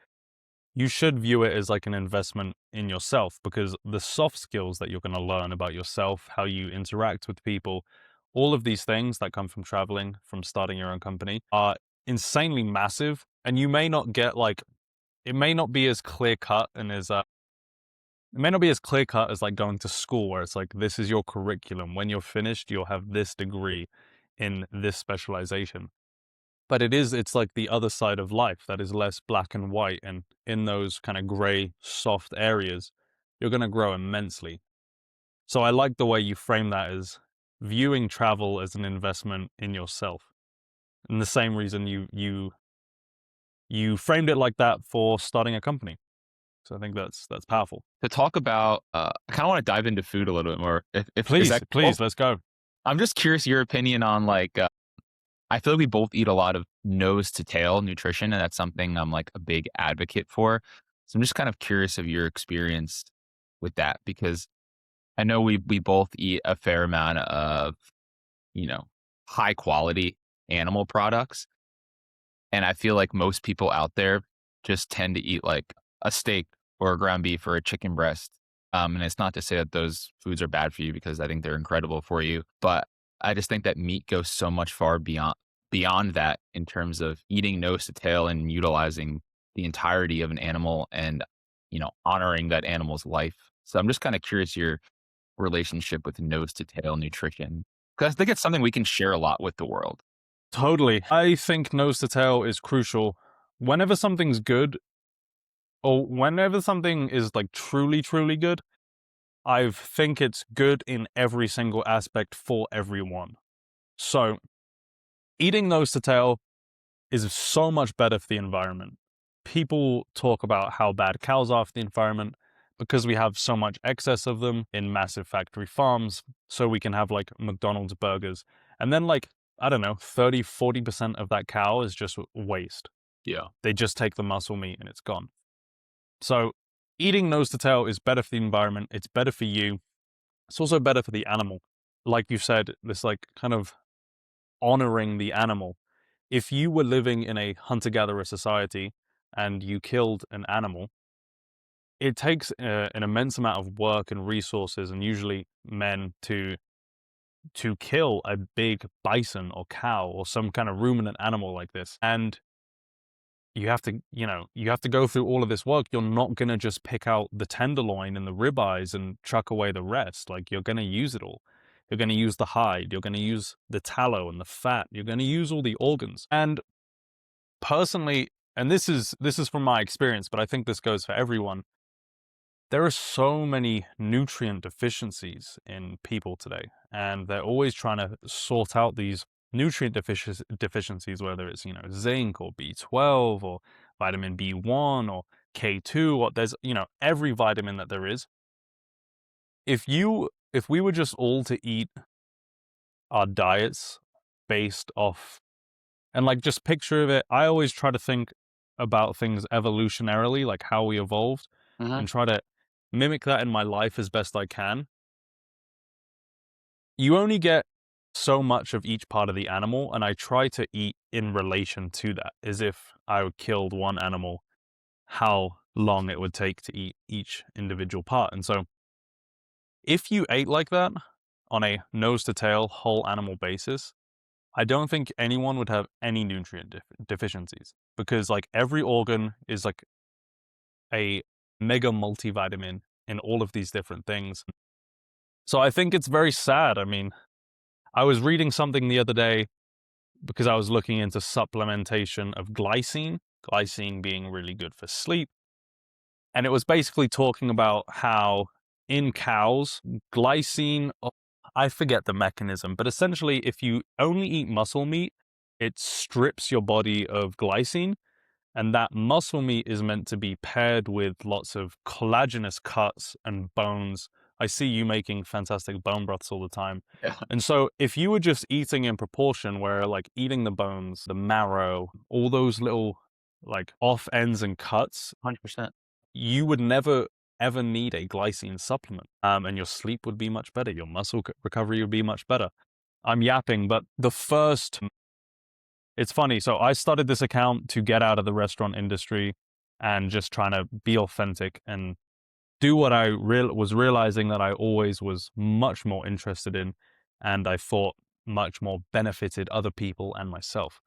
you should view it as like an investment in yourself, because the soft skills that you're going to learn about yourself, how you interact with people, all of these things that come from traveling, from starting your own company, are insanely massive. And you may not get like, it may not be as clear cut and as it may not be as clear cut as like going to school, where it's like, this is your curriculum. When you're finished, you'll have this degree in this specialization. But it's like the other side of life that is less black and white. And in those kind of gray, soft areas, you're going to grow immensely. So I like the way you frame that as viewing travel as an investment in yourself. And the same reason you framed it like that for starting a company. So I think that's powerful. To talk about, I kind of want to dive into food a little bit more. If is Please, that cool? please, let's go. I'm just curious your opinion on I feel like we both eat a lot of nose to tail nutrition, and that's something I'm like a big advocate for. So I'm just kind of curious of your experience with that, because I know we both eat a fair amount of, you know, high quality animal products. And I feel like most people out there just tend to eat like a steak or a ground beef or a chicken breast. And it's not to say that those foods are bad for you, because I think they're incredible for you. But I just think that meat goes so much far beyond that, in terms of eating nose to tail and utilizing the entirety of an animal and, honoring that animal's life. So I'm just kind of curious your relationship with nose to tail nutrition, because I think it's something we can share a lot with the world. Totally. I think nose to tail is crucial. Whenever something's good, or whenever something is like truly, truly good, I think it's good in every single aspect for everyone. So eating nose to tail is so much better for the environment. People talk about how bad cows are for the environment because we have so much excess of them in massive factory farms. So we can have like McDonald's burgers. And then, like, I don't know, 30-40% of that cow is just waste. Yeah. They just take the muscle meat and it's gone. So eating nose to tail is better for the environment. It's better for you. It's also better for the animal. Like you said, this like kind of honoring the animal. If you were living in a hunter-gatherer society and you killed an animal, it takes an immense amount of work and resources, and usually men, to kill a big bison or cow or some kind of ruminant animal like this. And you have to go through all of this work. You're not going to just pick out the tenderloin and the ribeyes and chuck away the rest. Like, you're going to use it all. You're going to use the hide. You're going to use the tallow and the fat. You're going to use all the organs. And personally, and this is from my experience, but I think this goes for everyone. There are so many nutrient deficiencies in people today, and they're always trying to sort out these nutrient deficiencies, whether it's, zinc or B12 or vitamin B1 or K2, or there's, every vitamin that there is. If we were just all to eat our diets based off, and like, just picture of it, I always try to think about things evolutionarily, like how we evolved, Mhm. and try to mimic that in my life as best I can. You only get so much of each part of the animal, and I try to eat in relation to that, as if I killed one animal, how long it would take to eat each individual part. And so if you ate like that on a nose to tail whole animal basis, I don't think anyone would have any nutrient deficiencies, because like every organ is like a mega multivitamin in all of these different things. So I think it's very sad. I mean, I was reading something the other day because I was looking into supplementation of glycine being really good for sleep. And it was basically talking about how in cows, glycine, I forget the mechanism, but essentially, if you only eat muscle meat, it strips your body of glycine. And that muscle meat is meant to be paired with lots of collagenous cuts and bones. I see you making fantastic bone broths all the time. Yeah. And so if you were just eating in proportion, where like eating the bones, the marrow, all those little like off ends and cuts, 100%. you would never ever need a glycine supplement. And your sleep would be much better. Your muscle recovery would be much better. I'm yapping, but it's funny. So I started this account to get out of the restaurant industry and just trying to be authentic and do what I was realizing that I always was much more interested in, and I thought much more benefited other people and myself.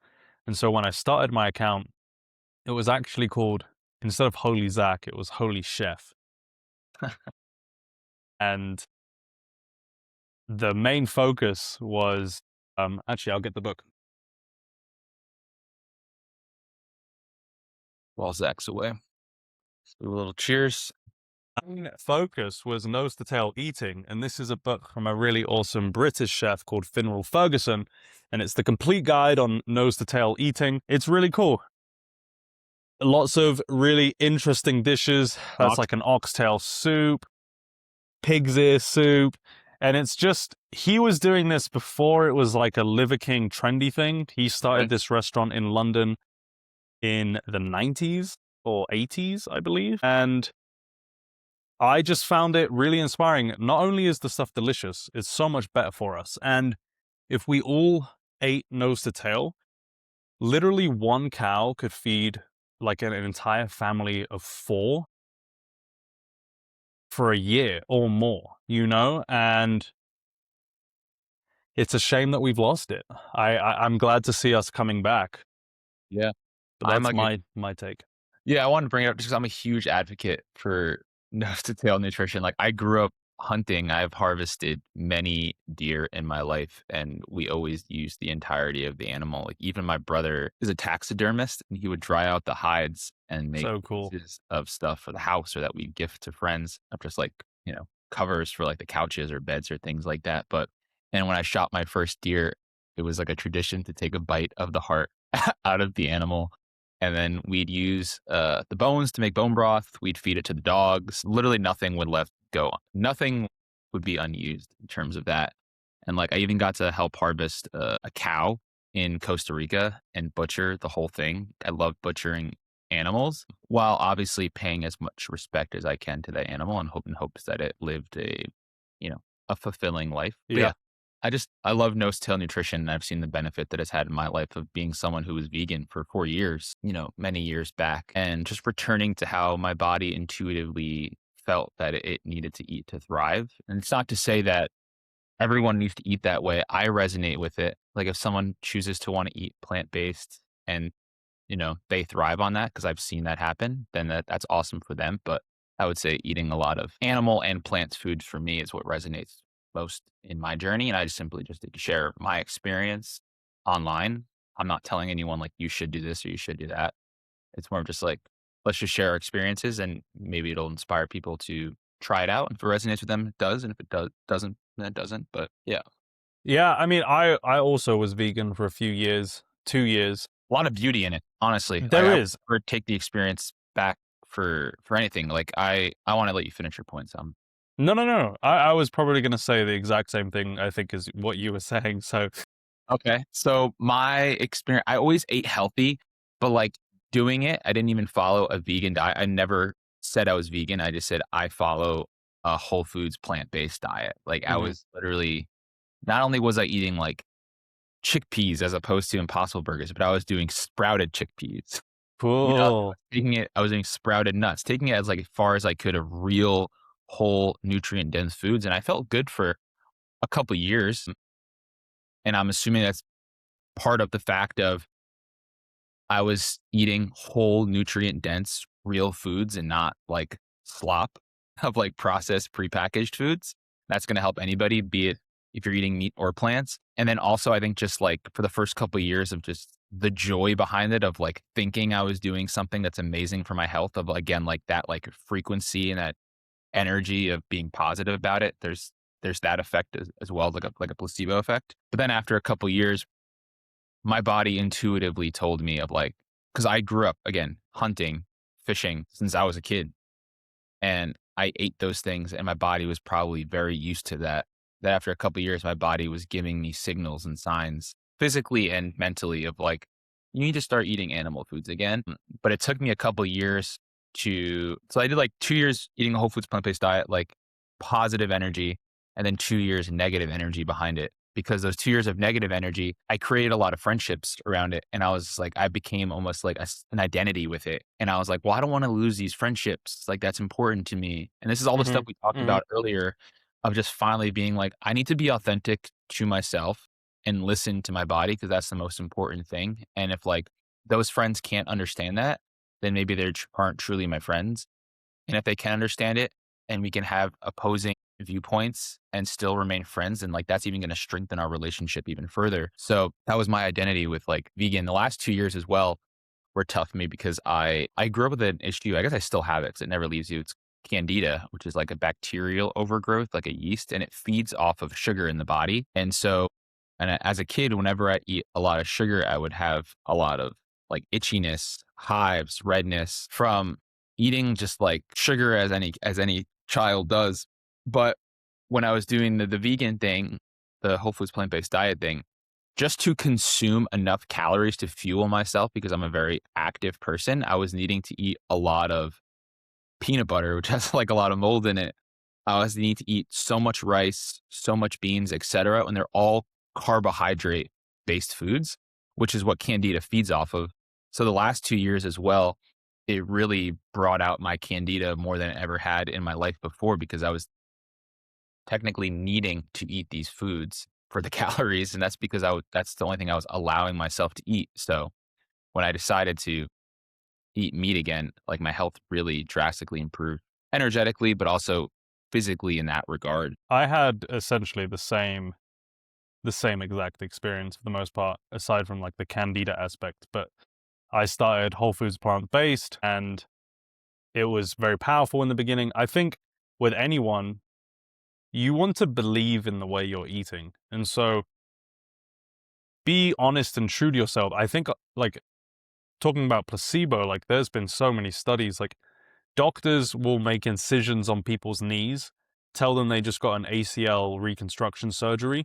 And so when I started my account, it was actually called, instead of Holy Zac, it was Holy Chef. And the main focus was, actually, I'll get the book. While Zach's away. Let's do a little cheers. Main focus was nose to tail eating, and this is a book from a really awesome British chef called Finral Ferguson, and it's the complete guide on nose to tail eating. It's really cool. Lots of really interesting dishes. That's like an oxtail soup, pig's ear soup, and it's just, he was doing this before it was like a Liver King trendy thing. He started Right. this restaurant in London in the 90s or 80s, I believe, and I just found it really inspiring. Not only is the stuff delicious, it's so much better for us. And if we all ate nose to tail, literally one cow could feed like an entire family of 4 for a year or more, And it's a shame that we've lost it. I'm glad to see us coming back, Yeah. but I'm that's like a my take. Yeah, I wanted to bring it up just 'cause I'm a huge advocate for nose to tail nutrition. Like, I grew up hunting. I've harvested many deer in my life, and we always used the entirety of the animal. Like, even my brother is a taxidermist, and he would dry out the hides and make So cool. pieces of stuff for the house or that we gift to friends of just like, covers for like the couches or beds or things like that. And when I shot my first deer, it was like a tradition to take a bite of the heart out of the animal, and then we'd use the bones to make bone broth. We'd feed it to the dogs. Literally nothing would left go. Nothing would be unused in terms of that. And like I even got to help harvest a cow in Costa Rica and butcher the whole thing. I love butchering animals while obviously paying as much respect as I can to that animal and hope in hopes that it lived you know, a fulfilling life. But Yeah. yeah, I love nose tail nutrition, and I've seen the benefit that it's had in my life of being someone who was vegan for 4 years, many years back, and just returning to how my body intuitively felt that it needed to eat to thrive. And it's not to say that everyone needs to eat that way. I resonate with it. Like if someone chooses to want to eat plant-based and, they thrive on that because I've seen that happen, then that's awesome for them. But I would say eating a lot of animal and plant foods for me is what resonates most in my journey. And I just simply just share my experience online. I'm not telling anyone like you should do this or you should do that. It's more of just like, let's just share our experiences and maybe it'll inspire people to try it out. And if it resonates with them, it does. And if it doesn't, then it doesn't. But yeah, Yeah, I mean, I also was vegan for a few years, 2 years. a lot of beauty in it, honestly. There I would is. never take the experience back for anything. Like I want to let you finish your point. So No, no, no. I was probably going to say the exact same thing, I think, as what you were saying. So, okay. So my experience, I always ate healthy, but like doing it, I didn't even follow a vegan diet. I never said I was vegan. I just said I follow a whole foods plant-based diet. Like I mhm. was literally, not only was I eating like chickpeas as opposed to impossible burgers, but I was doing sprouted chickpeas. I was Cool. taking it, I was doing sprouted nuts, taking it as like far as I could of real whole nutrient dense foods. And I felt good for a couple years. And I'm assuming that's part of the fact of I was eating whole nutrient dense real foods and not like slop of like processed prepackaged foods. That's going to help anybody, be it if you're eating meat or plants. And then also, I think just like for the first couple of years of just the joy behind it of like thinking I was doing something that's amazing for my health of again, like that like frequency and that energy of being positive about it. There's that effect as well, like a placebo effect. But then after a couple of years, my body intuitively told me of like, because I grew up again hunting, fishing since I was a kid, and I ate those things, and my body was probably very used to that. That after a couple of years, my body was giving me signals and signs, physically and mentally, of like, you need to start eating animal foods again. But it took me a couple of years so I did like 2 years eating a whole foods plant based diet, like positive energy, and then 2 years negative energy behind it. Because those 2 years of negative energy, I created a lot of friendships around it. And I was like, I became almost like an identity with it. And I was like, well, I don't want to lose these friendships. Like, that's important to me. And this is all the stuff Mhm. we talked Mhm. about earlier of just finally being like, I need to be authentic to myself and listen to my body because that's the most important thing. And if like those friends can't understand that, then maybe they aren't truly my friends. And if they can understand it and we can have opposing viewpoints and still remain friends, and like that's even going to strengthen our relationship even further. So that was my identity with like vegan. The last 2 years as well were tough for me because I grew up with an issue. I guess I still have it because it never leaves you. It's candida, which is like a bacterial overgrowth, like a yeast, and it feeds off of sugar in the body. And so, as a kid, whenever I eat a lot of sugar, I would have a lot of like itchiness, hives, redness from eating just like sugar as any child does. But when I was doing the vegan thing, the whole foods plant-based diet thing, just to consume enough calories to fuel myself because I'm a very active person, I was needing to eat a lot of peanut butter, which has like a lot of mold in it. I was needing to eat so much rice, so much beans, etc. And they're all carbohydrate based foods, which is what candida feeds off of. So the last 2 years as well, it really brought out my candida more than it ever had in my life before because I was technically needing to eat these foods for the calories. And that's because that's the only thing I was allowing myself to eat. So when I decided to eat meat again, like my health really drastically improved energetically, but also physically in that regard. I had essentially the same exact experience for the most part, aside from like the candida aspect. But I started whole foods plant based, and it was very powerful in the beginning. I think with anyone, you want to believe in the way you're eating, and so be honest and true to yourself. I think like talking about placebo, like there's been so many studies, like doctors will make incisions on people's knees, tell them they just got an ACL reconstruction surgery,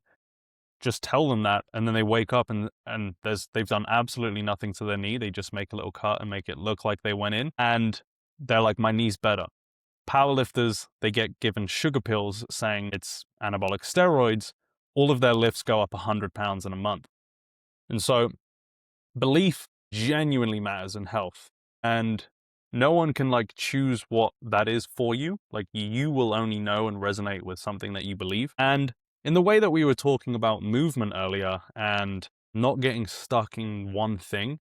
just tell them that, and then they wake up and they've done absolutely nothing to their knee. They just make a little cut and make it look like they went in, and they're like, my knee's better. Powerlifters, they get given sugar pills saying it's anabolic steroids. All of their lifts go up 100 pounds in a month. And so belief genuinely matters in health. And no one can like choose what that is for you. Like you will only know and resonate with something that you believe. And in the way that we were talking about movement earlier and not getting stuck in one thing,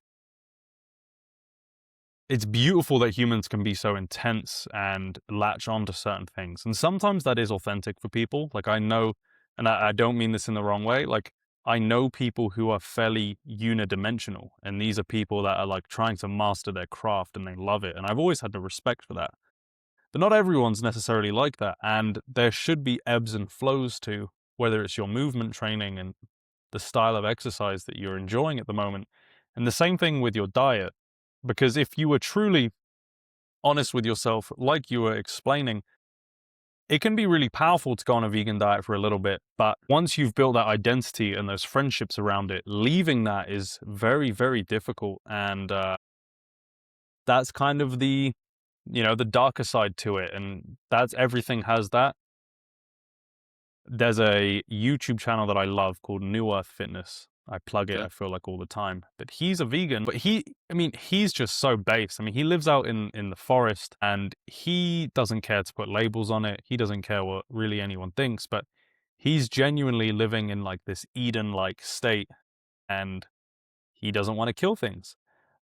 it's beautiful that humans can be so intense and latch on to certain things. And sometimes that is authentic for people. Like I know and I don't mean this in the wrong way. Like, I know people who are fairly unidimensional, and these are people that are like trying to master their craft and they love it. And I've always had the respect for that. But not everyone's necessarily like that. And there should be ebbs and flows to whether it's your movement training and the style of exercise that you're enjoying at the moment. And the same thing with your diet. Because if you were truly honest with yourself, like you were explaining, it can be really powerful to go on a vegan diet for a little bit, but once you've built that identity and those friendships around it, leaving that is very, very difficult. And that's kind of the darker side to it. And that's everything has that. There's a YouTube channel that I love called New Earth Fitness. I plug it, Okay. I feel like, all the time. But he's a vegan, but he's just so based. I mean, he lives out in the forest and he doesn't care to put labels on it. He doesn't care what really anyone thinks, but he's genuinely living in like this Eden-like state and he doesn't want to kill things.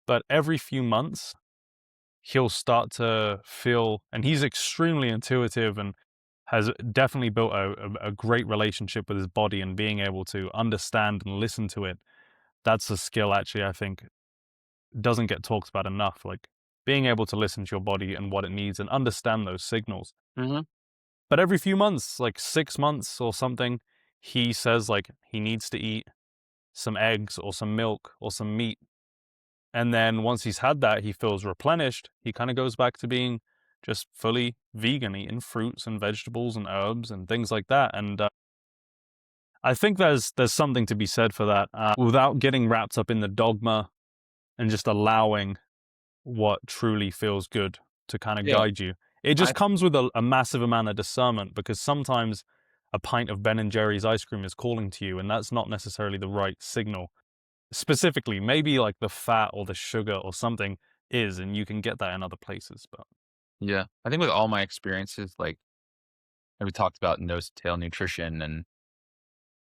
But every few months, he'll start to feel, and he's extremely intuitive and has definitely built a great relationship with his body and being able to understand and listen to it. That's a skill, actually, I think doesn't get talked about enough. Like being able to listen to your body and what it needs and understand those signals. Hmm. But every few months, like 6 months or something, he says like he needs to eat some eggs or some milk or some meat. And then once he's had that, he feels replenished. He kind of goes back to being just fully vegan, eating fruits and vegetables and herbs and things like that. And I think there's something to be said for that, without getting wrapped up in the dogma and just allowing what truly feels good to kind of Yeah. guide you. It I just comes with a massive amount of discernment because sometimes a pint of Ben and Jerry's ice cream is calling to you, and that's not necessarily the right signal. Specifically, maybe like the fat or the sugar or something is, and you can get that in other places. But Yeah. I think with all my experiences, like we talked about nose to tail nutrition and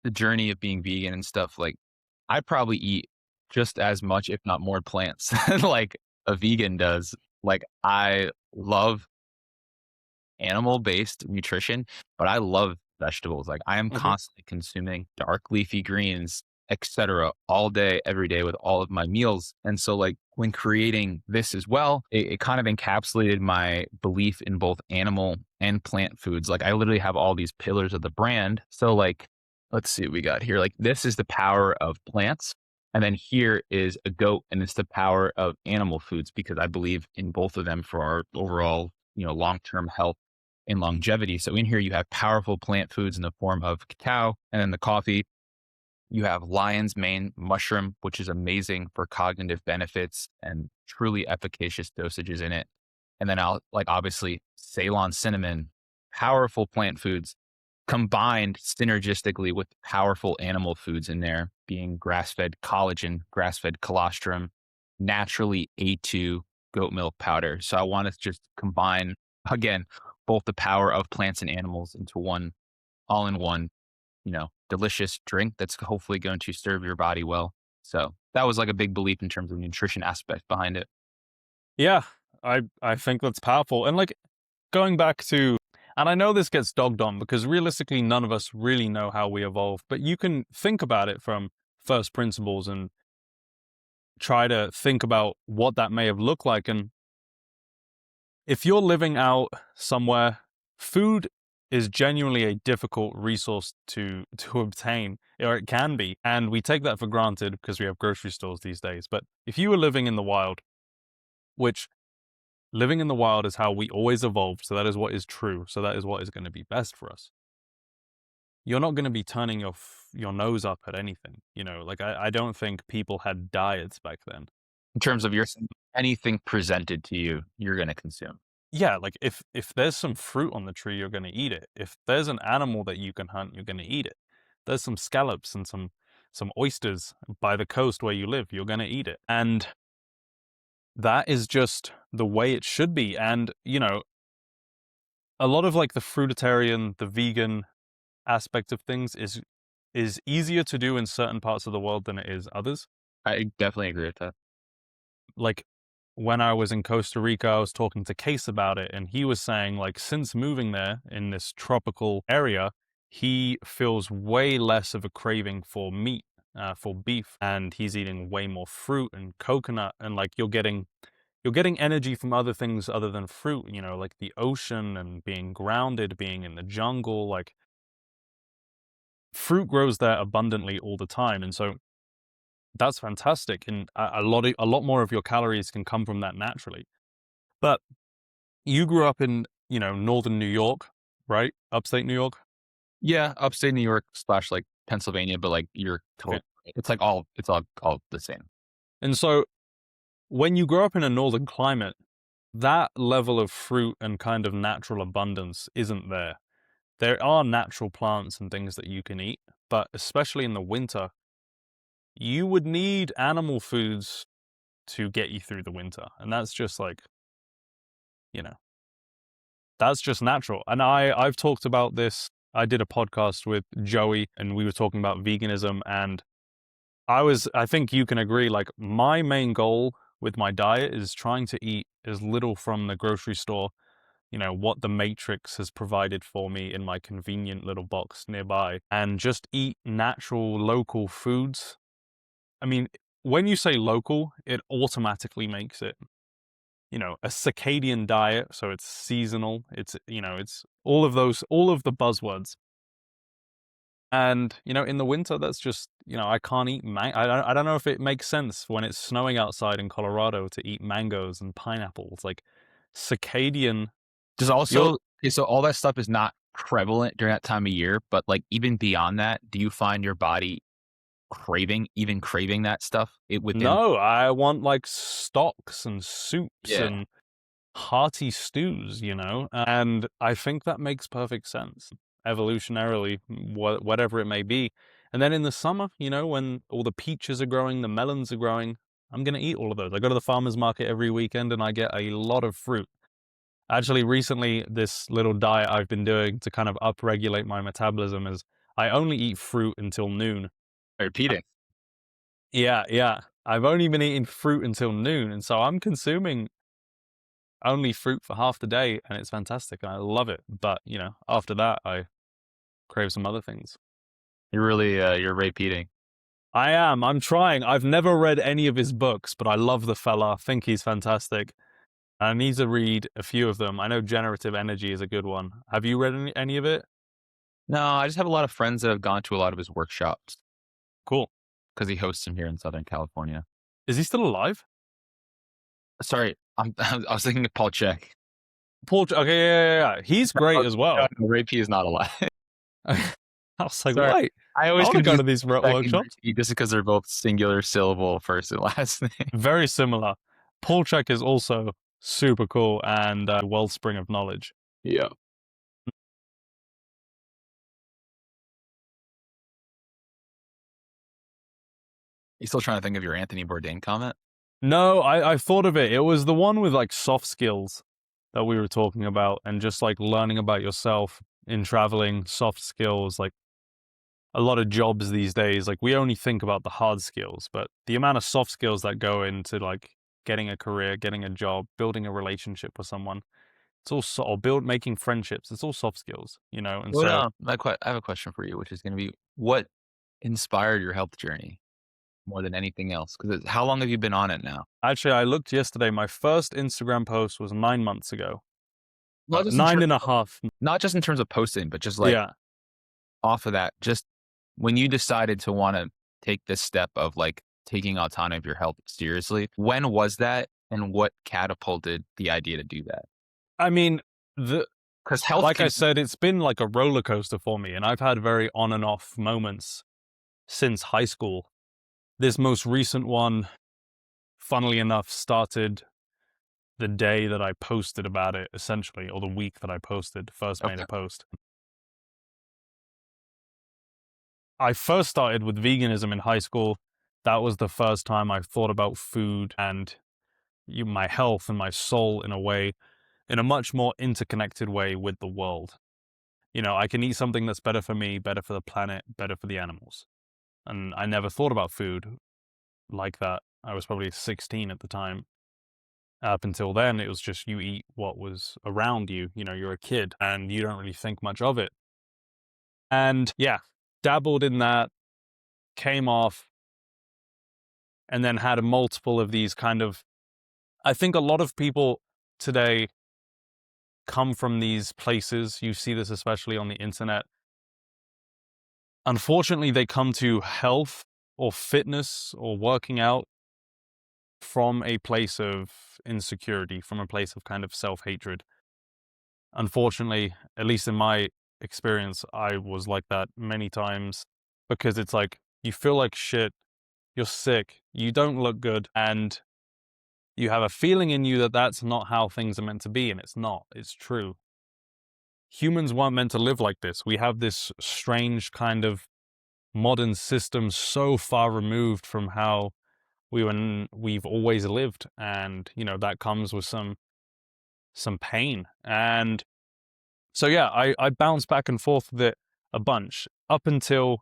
the journey of being vegan and stuff, like I probably eat just as much, if not more plants than like a vegan does. Like I love animal-based nutrition, but I love vegetables. Like I am Mhm. constantly consuming dark leafy greens, etc., all day, every day with all of my meals. And so, like when creating this as well, it kind of encapsulated my belief in both animal and plant foods. Like I literally have all these pillars of the brand. So, like, let's see what we got here. Like this is the power of plants. And then here is a goat, and it's the power of animal foods because I believe in both of them for our overall, long-term health and longevity. So in here, you have powerful plant foods in the form of cacao, and then the coffee. You have lion's mane mushroom, which is amazing for cognitive benefits and truly efficacious dosages in it. And then I'll like obviously Ceylon cinnamon, powerful plant foods combined synergistically with powerful animal foods in there, being grass fed collagen, grass fed colostrum, naturally A2 goat milk powder. So I want to just combine, again, both the power of plants and animals into one all in one, delicious drink that's hopefully going to serve your body well. So that was like a big belief in terms of the nutrition aspect behind it. Yeah, I think that's powerful. And like going back to, and I know this gets dogged on because realistically none of us really know how we evolved, but you can think about it from first principles and try to think about what that may have looked like. And if you're living out somewhere, food is genuinely a difficult resource to obtain, or it can be, and we take that for granted because we have grocery stores these days. But if you were living in the wild, which living in the wild is how we always evolved, so that is what is true, so that is what is going to be best for us. You're not going to be turning your nose up at anything, like I don't think people had diets back then. In terms of anything presented to you, you're going to consume. Yeah, like if there's some fruit on the tree, you're gonna eat it. If there's an animal that you can hunt, you're gonna eat it. There's some scallops and some oysters by the coast where you live, you're gonna eat it. And that is just the way it should be. And, a lot of like the fruitarian, the vegan aspect of things is easier to do in certain parts of the world than it is others. I definitely agree with that. Like when I was in Costa Rica, I was talking to Case about it, and he was saying like since moving there in this tropical area, he feels way less of a craving for meat, for beef, and he's eating way more fruit and coconut, and like you're getting energy from other things other than fruit, like the ocean and being grounded, being in the jungle. Like fruit grows there abundantly all the time, and so that's fantastic. And a lot more of your calories can come from that naturally. But you grew up in northern New York, right? Upstate New York. Yeah, upstate New York slash like Pennsylvania, but like you're Okay. total. It's like all the same. And so when you grow up in a northern climate, that level of fruit and kind of natural abundance isn't there. There are natural plants and things that you can eat, but especially in the winter, you would need animal foods to get you through the winter. And that's just like, you know, that's just natural. And I've talked about this. I did a podcast with Joey and we were talking about veganism, and I think you can agree, like my main goal with my diet is trying to eat as little from the grocery store, what the Matrix has provided for me in my convenient little box nearby, and just eat natural local foods. I mean, when you say local, it automatically makes it, a circadian diet, so it's seasonal. It's all of the buzzwords. And, in the winter, that's just, I can't eat I don't know if it makes sense when it's snowing outside in Colorado to eat mangoes and pineapples. Like circadian, Does you're also okay, so all that stuff is not prevalent during that time of year, but like even beyond that, do you find your body craving that stuff within? no, I want like stocks and soups Yeah. and hearty stews, and I think that makes perfect sense evolutionarily, whatever it may be. And then in the summer, when all the peaches are growing, the melons are growing, I'm going to eat all of those. I go to the farmer's market every weekend and I get a lot of fruit. Actually, recently, this little diet I've been doing to kind of upregulate my metabolism is I only eat fruit until noon. Repeating. Yeah, yeah. I've only been eating fruit until noon. And so I'm consuming only fruit for half the day, and it's fantastic, and I love it. But, after that, I crave some other things. You're really you're repeating. I am. I'm trying. I've never read any of his books, but I love the fella. I think he's fantastic. I need to read a few of them. I know Generative Energy is a good one. Have you read any of it? No, I just have a lot of friends that have gone to a lot of his workshops Cool. because he hosts them here in Southern California. Is he still alive? Sorry, I was thinking of Paul Chek. Paul. Okay, yeah. He's great as No, well. no, Ray P is not alive. I was like, Sorry, wait, I I always want to go confuse to these Chek and Ray workshops. P just because they're both singular syllable first and last name. Very similar. Paul Chek is also super cool and a wellspring of knowledge. Yeah. You still trying to think of your Anthony Bourdain comment? No, I've thought of it. It was the one with like soft skills that we were talking about, and just like learning about yourself in traveling, soft skills. Like a lot of jobs these days, like we only think about the hard skills, but the amount of soft skills that go into like getting a career, getting a job, building a relationship with someone, it's all or making friendships. It's all soft skills, And Well, so I have a question for you, which is going to be what inspired your health journey more than anything else? Because how long have you been on it now? actually, I looked yesterday. My first Instagram post was 9 months ago. Not just in Nine terms, and a half. not just in terms of posting, but just like Yeah. off of that, just when you decided to want to take this step of like taking autonomy of your health seriously, when was that, and what catapulted the idea to do that? I mean, the Because health like I can, said, it's been like a roller coaster for me, and I've had very on and off moments since high school. This most recent one, funnily enough, started the day that I posted about it, essentially, or the week that I first made okay. a post. I first started with veganism in high school. That was the first time I thought about food and my health and my soul in a way, in a much more interconnected way with the world. I can eat something that's better for me, better for the planet, better for the animals. And I never thought about food like that. I was probably 16 at the time. Up until then, it was just you eat what was around you. You're a kid and you don't really think much of it. And yeah, dabbled in that, came off, and then had a multiple of these kind of, I think a lot of people today come from these places. You see this especially on the internet. Unfortunately, they come to health or fitness or working out from a place of insecurity, from a place of kind of self-hatred. Unfortunately, at least in my experience, I was like that many times because it's like you feel like shit, you're sick, you don't look good, and you have a feeling in you that that's not how things are meant to be, and it's not. It's true. Humans weren't meant to live like this. We have this strange kind of modern system so far removed from how we've always lived, and that comes with some pain. And so yeah, I bounce back and forth with it a bunch up until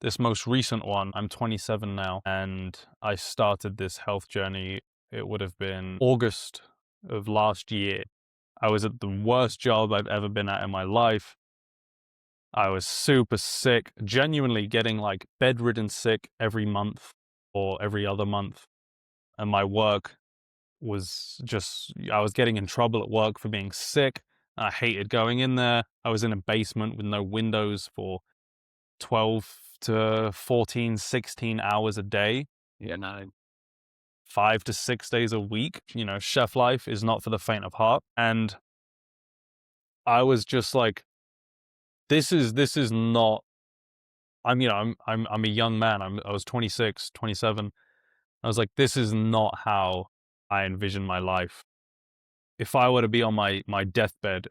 this most recent one. I'm 27 now, and I started this health journey. It would have been August of last year. I was at the worst job I've ever been at in my life. I was super sick, genuinely getting like bedridden sick every month or every other month. And my work was just, I was getting in trouble at work for being sick. I hated going in there. I was in a basement with no windows for 12 to 14, 16 hours a day. Yeah, no. 5 to 6 days a week. Chef life is not for the faint of heart. And I was just like, this is not, I'm a young man. I was 26, 27. I was like, this is not how I envision my life. If I were to be on my deathbed,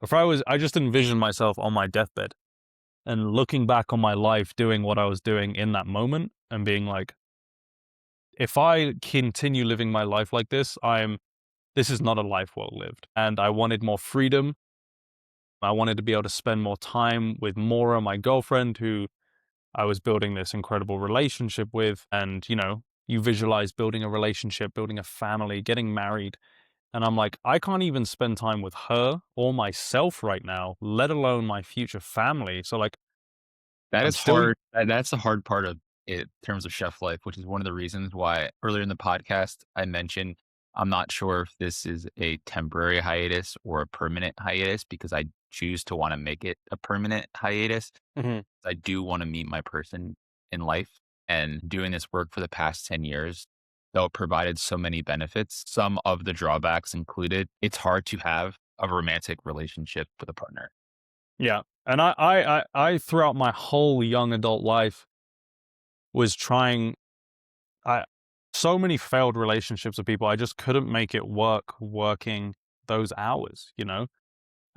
I just envisioned myself on my deathbed and looking back on my life doing what I was doing in that moment and being like, if I continue living my life like this, this is not a life well lived. And I wanted more freedom. I wanted to be able to spend more time with Maura, my girlfriend, who I was building this incredible relationship with. And, you visualize building a relationship, building a family, getting married. And I'm like, I can't even spend time with her or myself right now, let alone my future family. So like, That I'm is still, hard. That's the hard part of it in terms of chef life, which is one of the reasons why earlier in the podcast I mentioned I'm not sure if this is a temporary hiatus or a permanent hiatus because I choose to want to make it a permanent hiatus. Mhm. I do want to meet my person in life, and doing this work for the past 10 years, though it provided so many benefits, some of the drawbacks included, it's hard to have a romantic relationship with a partner. Yeah. And I throughout my whole young adult life was trying, I, so many failed relationships with people. I just couldn't make it work working those hours.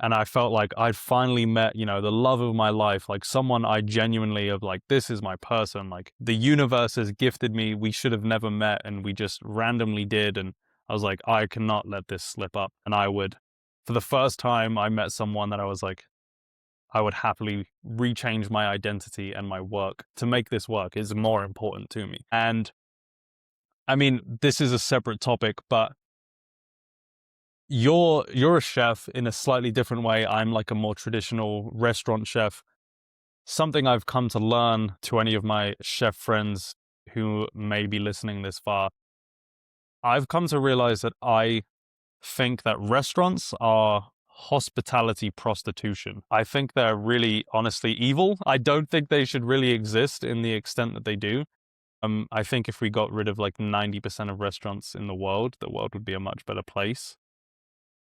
And I felt like I'd finally met, the love of my life, like someone I genuinely of like, this is my person. Like the universe has gifted me. We should have never met and we just randomly did. And I was like, I cannot let this slip up. And for the first time, I met someone that I was like, I would happily rechange my identity and my work to make this work is more important to me. And I mean, this is a separate topic, but you're a chef in a slightly different way. I'm like a more traditional restaurant chef. Something I've come to learn to any of my chef friends who may be listening this far, I've come to realize that I think that restaurants are hospitality prostitution. I think they're really honestly evil. I don't think they should really exist in the extent that they do. I think if we got rid of like 90% of restaurants in the world would be a much better place.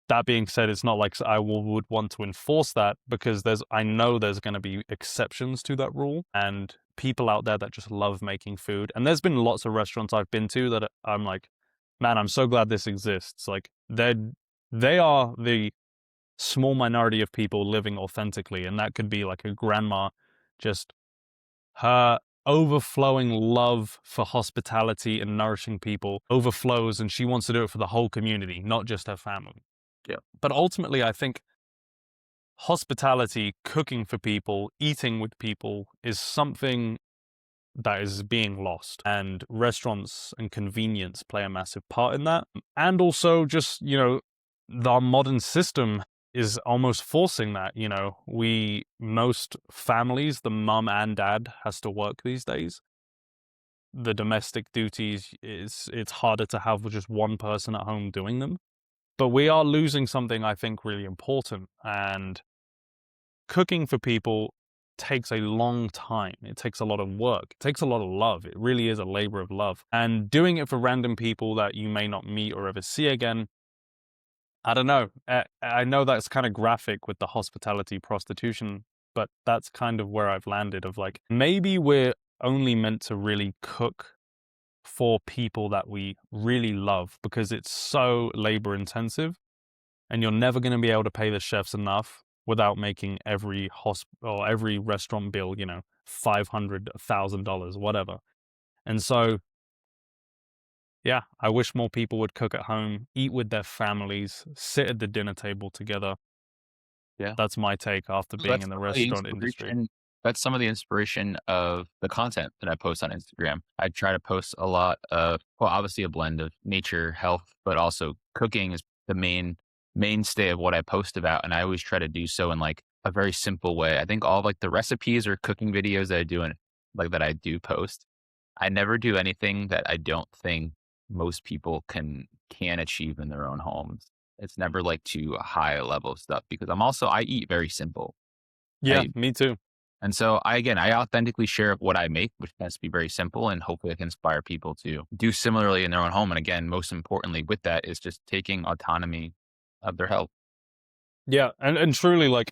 That being said, it's not like would want to enforce that because I know there's going to be exceptions to that rule and people out there that just love making food. And there's been lots of restaurants I've been to that I'm like, man, I'm so glad this exists. Like they are the small minority of people living authentically. And that could be like a grandma, just her overflowing love for hospitality and nourishing people overflows and she wants to do it for the whole community, not just her family. Yeah. But ultimately, I think hospitality, cooking for people, eating with people is something that is being lost. And restaurants and convenience play a massive part in that. And also just, our modern system is almost forcing that, most families, the mum and dad has to work these days. The domestic duties it's harder to have with just one person at home doing them. But we are losing something I think really important, and cooking for people takes a long time. It takes a lot of work. It takes a lot of love. It really is a labor of love. And doing it for random people that you may not meet or ever see again, I don't know. I know that's kind of graphic with the hospitality prostitution, but that's kind of where I've landed of like, maybe we're only meant to really cook for people that we really love because it's so labor intensive and you're never going to be able to pay the chefs enough without making every or every restaurant bill, $500, $1,000, whatever. And so, yeah, I wish more people would cook at home, eat with their families, sit at the dinner table together. Yeah. That's my take after So being in the restaurant industry. that's some of the inspiration of the content that I post on Instagram. I try to post a lot of, well, obviously a blend of nature, health, but also cooking is the mainstay of what I post about. And I always try to do so in like a very simple way. I think all of like the recipes or cooking videos that I do and like that I do post, I never do anything that I don't think most people can achieve in their own homes. It's never like too high level stuff because I eat very simple. Yeah, I me too. and so I authentically share what I make, which tends to be very simple, and hopefully I can inspire people to do similarly in their own home. And again, most importantly with that is just taking autonomy of their health. Yeah, and truly, like,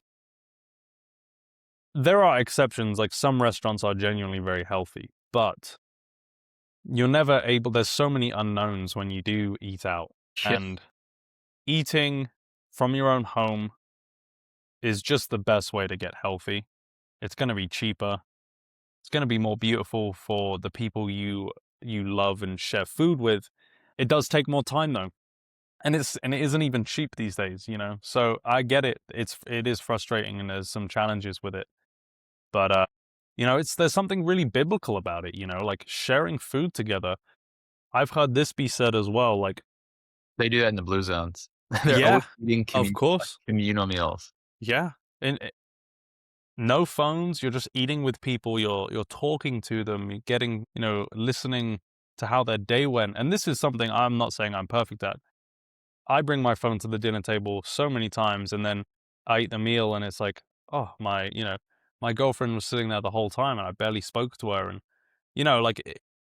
there are exceptions. Like, some restaurants are genuinely very healthy, but you're never able. There's so many unknowns when you do eat out, Yeah. and eating from your own home is just the best way to get healthy. It's going to be cheaper. It's going to be more beautiful for the people you love and share food with. It does take more time though. And it isn't even cheap these days, So I get it. It is frustrating and there's some challenges with it. But there's something really biblical about it, like sharing food together. I've heard this be said as well, like, They do that in the blue zones. They're always yeah, eating of course. communal meals. Yeah. And no phones, you're just eating with people, you're talking to them, you're getting, listening to how their day went. And this is something I'm not saying I'm perfect at. I bring my phone to the dinner table so many times and then I eat the meal and it's like, oh, my girlfriend was sitting there the whole time and I barely spoke to her. And, like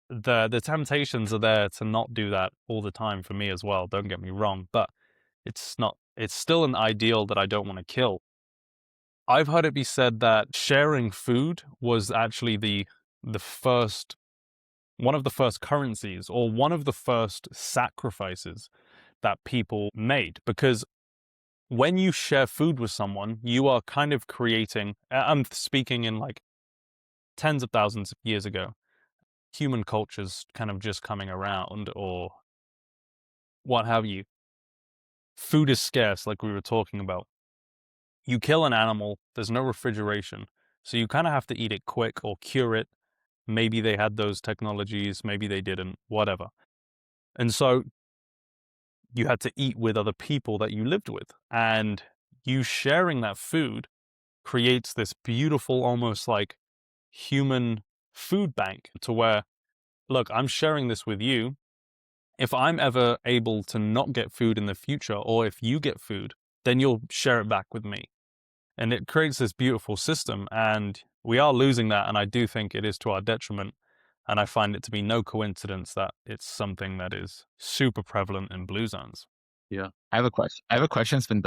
the temptations are there to not do that all the time for me as well. Don't get me wrong, but it's still an ideal that I don't want to kill. I've heard it be said that sharing food was actually the first one of the first currencies or one of the first sacrifices that people made because when you share food with someone, you are kind of creating, I'm speaking in like tens of thousands of years ago, human culture's kind of just coming around or what have you. Food is scarce, like we were talking about. You kill an animal, there's no refrigeration. So you kind of have to eat it quick or cure it. Maybe they had those technologies, maybe they didn't, whatever. And so you had to eat with other people that you lived with. And you sharing that food creates this beautiful, almost like human food bank to where, look, I'm sharing this with you. If I'm ever able to not get food in the future, or if you get food, then you'll share it back with me. And it creates this beautiful system. And we are losing that. And I do think it is to our detriment. And I find it to be no coincidence that it's something that is super prevalent in blue zones. Yeah. I have a question. I have a question that's been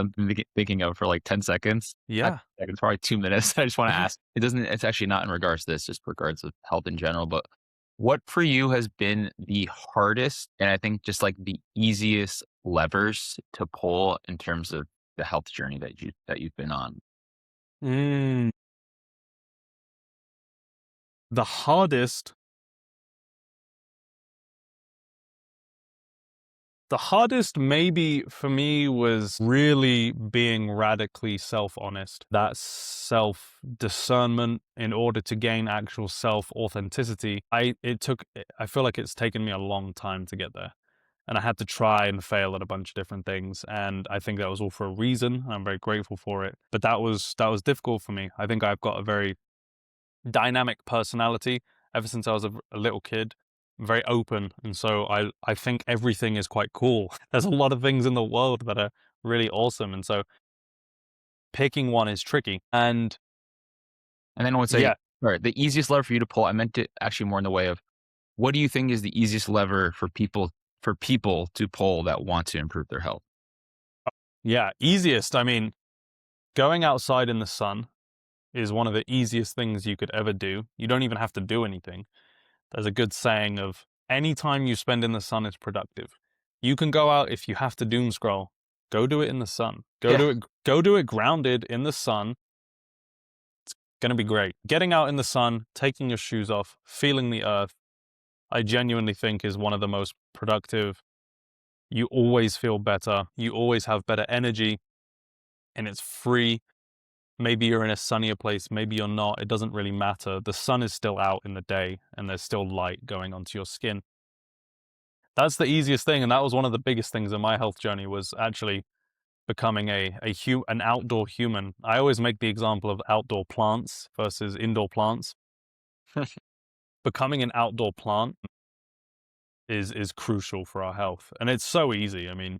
thinking of for like 10 seconds. Not Yeah. 10 seconds, probably 2 minutes. I just want to ask. It's actually not in regards to this, just regards of health in general. But what for you has been the hardest and I think just like the easiest levers to pull in terms of the health journey that you've been on? Mm, the hardest The hardest maybe for me was really being radically self-honest. That self-discernment in order to gain actual self-authenticity. I feel like it's taken me a long time to get there. and I had to try and fail at a bunch of different things. And I think that was all for a reason. I'm very grateful for it. But that was difficult for me. I think I've got a very dynamic personality ever since I was a little kid. I'm very open, and so I think everything is quite cool. There's a lot of things in the world that are really awesome, and so picking one is tricky. And And then I would say, yeah, all right, the easiest lever for you to pull, I meant it actually more in the way of what do you think is the easiest lever for people to pull that want to improve their health? yeah, easiest. I mean, going outside in the sun is one of the easiest things you could ever do. You don't even have to do anything. There's a good saying of any time you spend in the sun is productive. You can go out if you have to doom scroll. Go do it in the sun. Go Yeah. do it. Go do it grounded in the sun. Gonna be great. Getting out in the sun, taking your shoes off, feeling the earth. I genuinely think is one of the most productive. You always feel better. You always have better energy, and it's free. Maybe you're in a sunnier place, maybe you're not. It doesn't really matter. The sun is still out in the day, and there's still light going onto your skin. That's the easiest thing, and that was one of the biggest things in my health journey was actually becoming an outdoor human. I always make the example of outdoor plants versus indoor plants. Becoming an outdoor plant is crucial for our health, and it's so easy. I mean,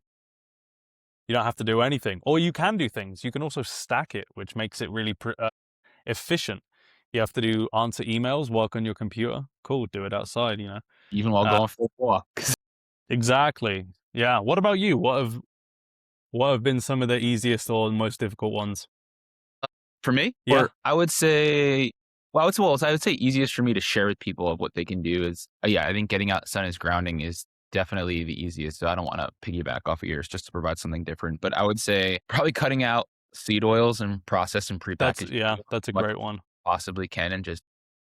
you don't have to do anything, or you can do things. You can also stack it, which makes it really efficient. You have to answer emails, work on your computer. Cool, do it outside. Even while Uh, going for a walk. exactly. Yeah. What about you? What have been some of the easiest or most difficult ones? For me, Yeah. or I would say, I would say easiest for me to share with people of what they can do is, yeah, I think getting outside as grounding is definitely the easiest. So I don't want to piggyback off of yours just to provide something different, but I would say probably cutting out seed oils and processed and That's prepackaged yeah, as that's a much great as one. possibly can and just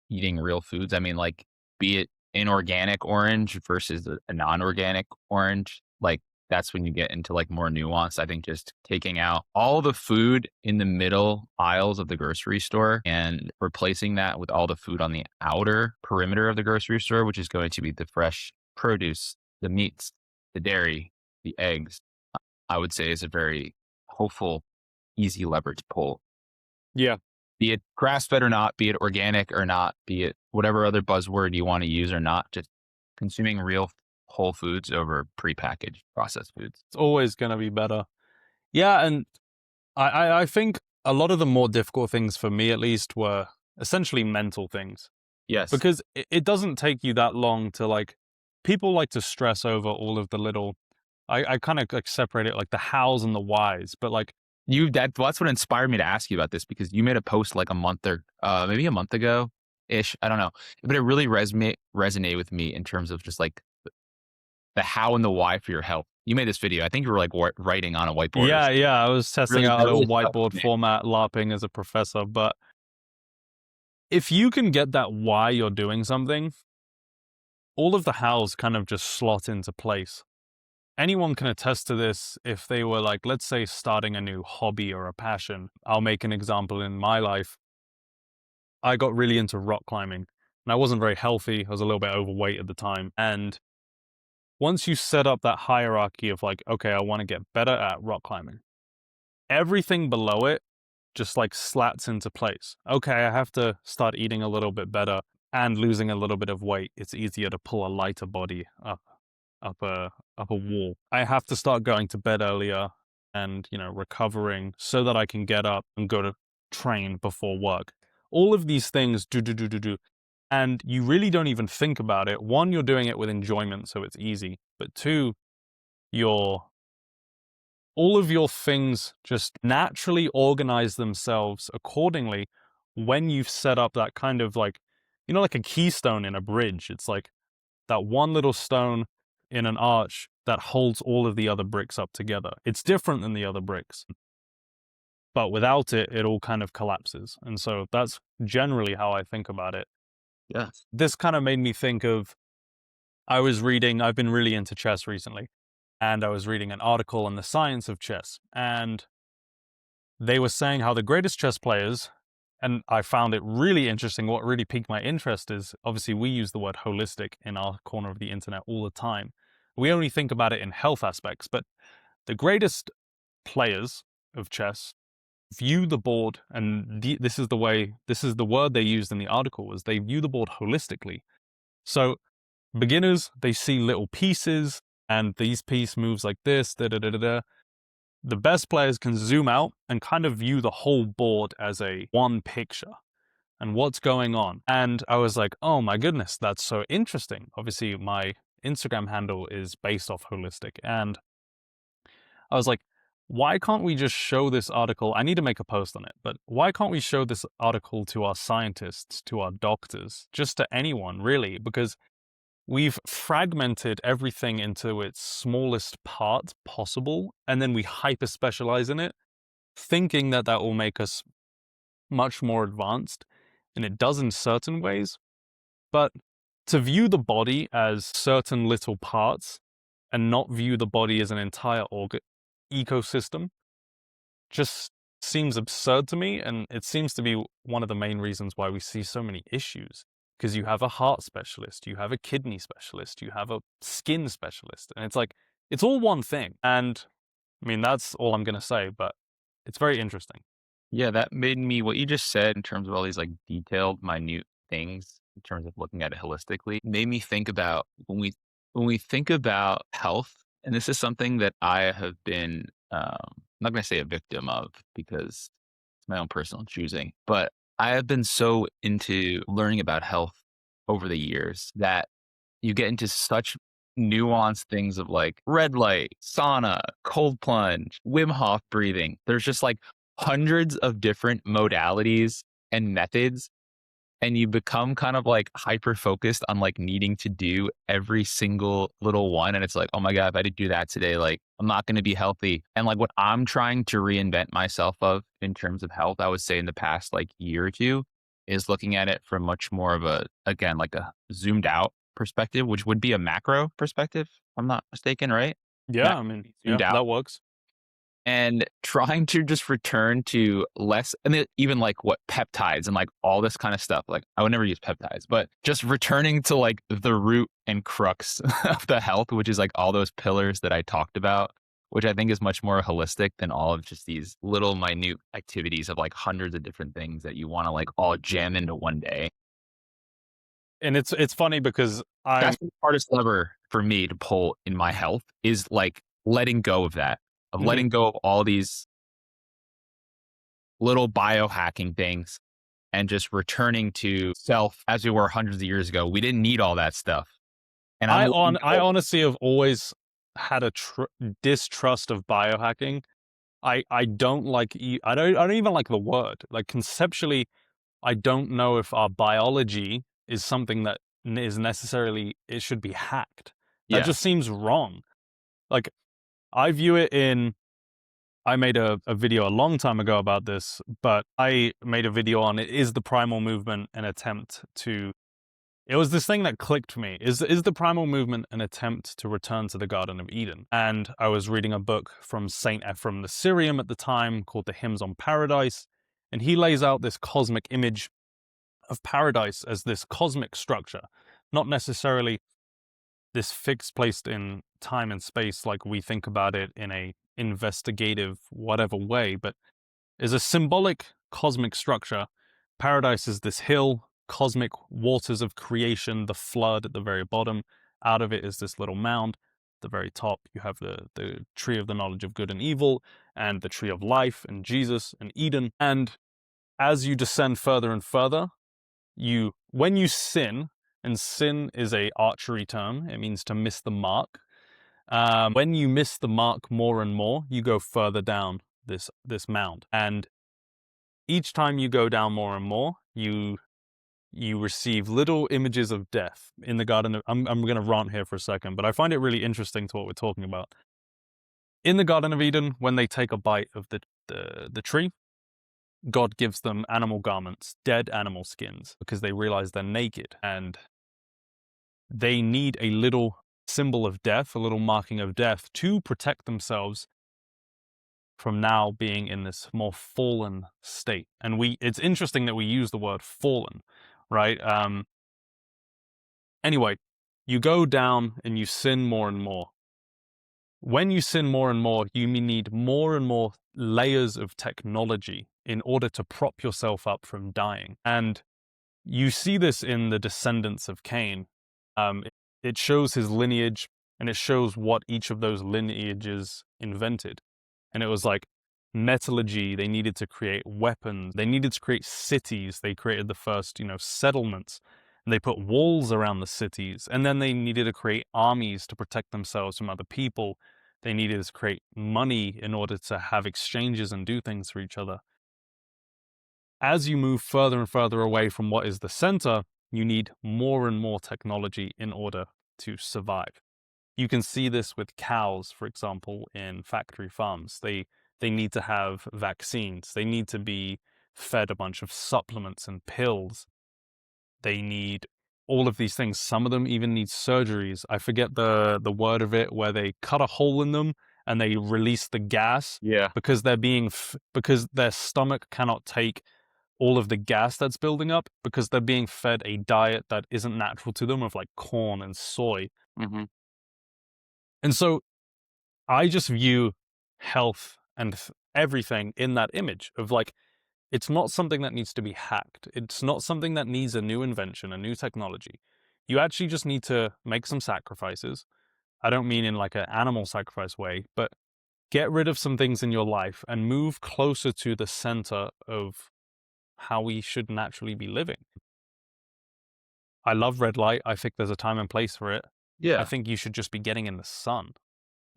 eating real foods. I mean, like, be it an organic orange versus a non-organic orange, like that's when you get into like more nuance. I think just taking out all the food in the middle aisles of the grocery store and replacing that with all the food on the outer perimeter of the grocery store, which is going to be the fresh produce, the meats, the dairy, the eggs, I would say is a very hopeful, easy lever to pull, Yeah. be it grass fed or not, be it organic or not, be it whatever other buzzword you want to use or not, just consuming real whole foods over prepackaged processed foods. It's always gonna be better. Yeah, and I think a lot of the more difficult things for me at least were essentially mental things. Yes. Because it doesn't take you that long to like people like to stress over all of the little I kind of like separate it like the hows and the whys, but like That's what inspired me to ask you about this because you made a post like a month or maybe a month ago ish. I don't know. But it really resonate with me in terms of just like the how and the why for your health. You made this video. I think you were like writing on a whiteboard or yeah, something. yeah, I was testing Really, out a that little really stuck whiteboard with me. format LARPing as a professor, but if you can get that why you're doing something, all of the hows kind of just slot into place. Anyone can attest to this if they were like, let's say, starting a new hobby or a passion. I'll make an example in my life. I got really into rock climbing and I wasn't very healthy. I was a little bit overweight at the time. And once you set up that hierarchy of like, okay, I want to get better at rock climbing, everything below it just like slats into place. Okay, I have to start eating a little bit better and losing a little bit of weight. It's easier to pull a lighter body up a wall. I have to start going to bed earlier and, recovering so that I can get up and go to train before work. All of these things do. And you really don't even think about it. One, you're doing it with enjoyment, so it's easy. But two, you're all of your things just naturally organize themselves accordingly when you've set up that kind of like, like a keystone in a bridge. It's like that one little stone in an arch that holds all of the other bricks up together. It's different than the other bricks, but without it, it all kind of collapses. And so that's generally how I think about it. Yes. This kind of made me think of I've been really into chess recently, and I was reading an article on the science of chess, and they were saying how the greatest chess players, and I found it really interesting. What really piqued my interest is obviously we use the word holistic in our corner of the internet all the time. we only think about it in health aspects, but the greatest players of chess view the board, and this is the word they used in the article, was they view the board holistically. So beginners, they see little pieces, and these piece moves like this, da da da da da. The best players can zoom out and kind of view the whole board as a one picture and what's going on. And I was like, oh my goodness, that's so interesting. Obviously, my Instagram handle is based off holistic. And I was like, why can't we just show this article? I need to make a post on it, but why can't we show this article to our scientists, to our doctors, just to anyone really? Because we've fragmented everything into its smallest part possible, and then we hyper specialize in it, thinking that that will make us much more advanced, and it does in certain ways. But to view the body as certain little parts and not view the body as an entire ecosystem just seems absurd to me, and it seems to be one of the main reasons why we see so many issues. Because you have a heart specialist, you have a kidney specialist, you have a skin specialist, and it's like, it's all one thing. And I mean, that's all I'm going to say, but it's very interesting. Yeah, that made me what you just said in terms of all these like detailed, minute things in terms of looking at it holistically, made me think about when we think about health, and this is something that I have been I'm not gonna say a victim of because it's my own personal choosing, but I have been so into learning about health over the years that you get into such nuanced things of like red light, sauna, cold plunge, Wim Hof breathing. There's just like hundreds of different modalities and methods. And you become kind of like hyper focused on like needing to do every single little one. And it's like, oh my God, if I did do that today, like I'm not going to be healthy. And like what I'm trying to reinvent myself of in terms of health, I would say in the past like year or two is looking at it from much more of a, again, like a zoomed out perspective, which would be a macro perspective, if I'm not mistaken, right? Yeah, I Macro mean, zoomed yeah, out that works. and trying to just return to less, and then even like what peptides and like all this kind of stuff. Like I would never use peptides, but just returning to like the root and crux of the health, which is like all those pillars that I talked about, which I think is much more holistic than all of just these little minute activities of like hundreds of different things that you want to like all jam into one day. And it's funny because I'm That's the hardest lever for me to pull in my health is like letting go of that, of mhm. letting go of all these little biohacking things and just returning to self as we were hundreds of years ago. We didn't need all that stuff. And I'm letting I go. honestly have always had a distrust of biohacking. I don't like I don't even like the word. Like conceptually, I don't know if our biology is something that is necessarily it should be hacked. That Yeah. just seems wrong. Like I view it in I made a video a long time ago about this, but I made a video on it. Is the primal movement an attempt to it was this thing that clicked for me. Is the primal movement an attempt to return to the Garden of Eden? And I was reading a book from Saint Ephrem the Syrian at the time called The Hymns on Paradise, and he lays out this cosmic image of paradise as this cosmic structure, not necessarily this fixed placed in time and space like we think about it in a investigative whatever way, but is a symbolic cosmic structure. Paradise is this hill, cosmic waters of creation, the flood at the very bottom. Out of it is this little mound. At the very top, you have the tree of the knowledge of good and evil, and the tree of life, and Jesus, and Eden. And as you descend further and further, when you sin, and sin is a archery term, it means to miss the mark. When you miss the mark more and more, you go further down this mound, and each time you go down more and more, you receive little images of death in the garden of, I'm going to rant here for a second, but I find it really interesting to what we're talking about. In the Garden of Eden, when they take a bite of the tree, God gives them animal garments, dead animal skins, because they realize they're naked and they need a little symbol of death, a little marking of death to protect themselves from now being in this more fallen state. And it's interesting that we use the word fallen, right? Anyway, You go down and you sin more and more. When you sin more and more, you need more and more layers of technology in order to prop yourself up from dying. And you see this in the descendants of Cain. It shows his lineage and it shows what each of those lineages invented. And it was like metallurgy, they needed to create weapons, they needed to create cities, they created the first, settlements. And they put walls around the cities, and then they needed to create armies to protect themselves from other people. They needed to create money in order to have exchanges and do things for each other. As you move further and further away from what is the center, you need more and more technology in order to survive. You can see this with cows, for example, in factory farms. They need to have vaccines. They need to be fed a bunch of supplements and pills. They need all of these things. Some of them even need surgeries. I forget the word of it, where they cut a hole in them and they release the gas Yeah. because because their stomach cannot take all of the gas that's building up, because they're being fed a diet that isn't natural to them, of like corn and soy. Hmm. And so I just view health and everything in that image of like, it's not something that needs to be hacked. It's not something that needs a new invention, a new technology. You actually just need to make some sacrifices. I don't mean in like an animal sacrifice way, but get rid of some things in your life and move closer to the center of how we should naturally be living. I love red light. I think there's a time and place for it. I Yeah. think you should just be getting in the sun.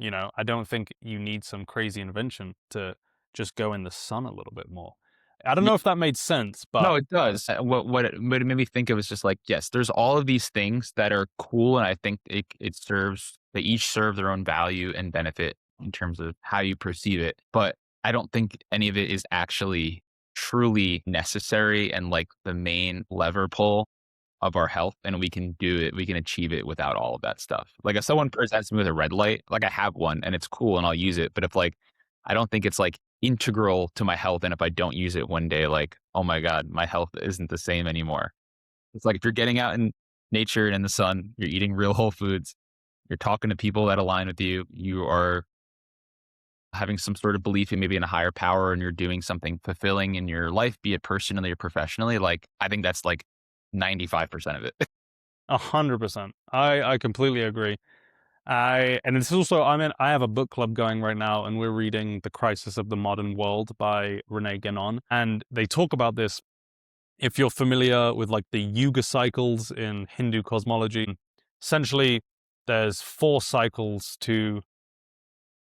I don't think you need some crazy invention to just go in the sun a little bit more. I don't know if that made sense, but No, it does. What it made me think of is just like, yes, there's all of these things that are cool, and I think they each serve their own value and benefit in terms of how you perceive it. But I don't think any of it is actually truly necessary and like the main lever pull of our health, and we can achieve it without all of that stuff. Like if someone presents me with a red light, like I have one and it's cool and I'll use it. But if like I don't think it's like integral to my health. And if I don't use it one day, like, oh my God, my health isn't the same anymore. It's like if you're getting out in nature and in the sun, you're eating real whole foods, you're talking to people that align with you, you are having some sort of belief in maybe in a higher power and you're doing something fulfilling in your life, be it personally or professionally, like I think that's like 95% of it. 100%. I completely agree. And it's also, I have a book club going right now, and we're reading The Crisis of the Modern World by Renee Guénon. And they talk about this. If you're familiar with like the yuga cycles in Hindu cosmology, essentially there's 4 cycles to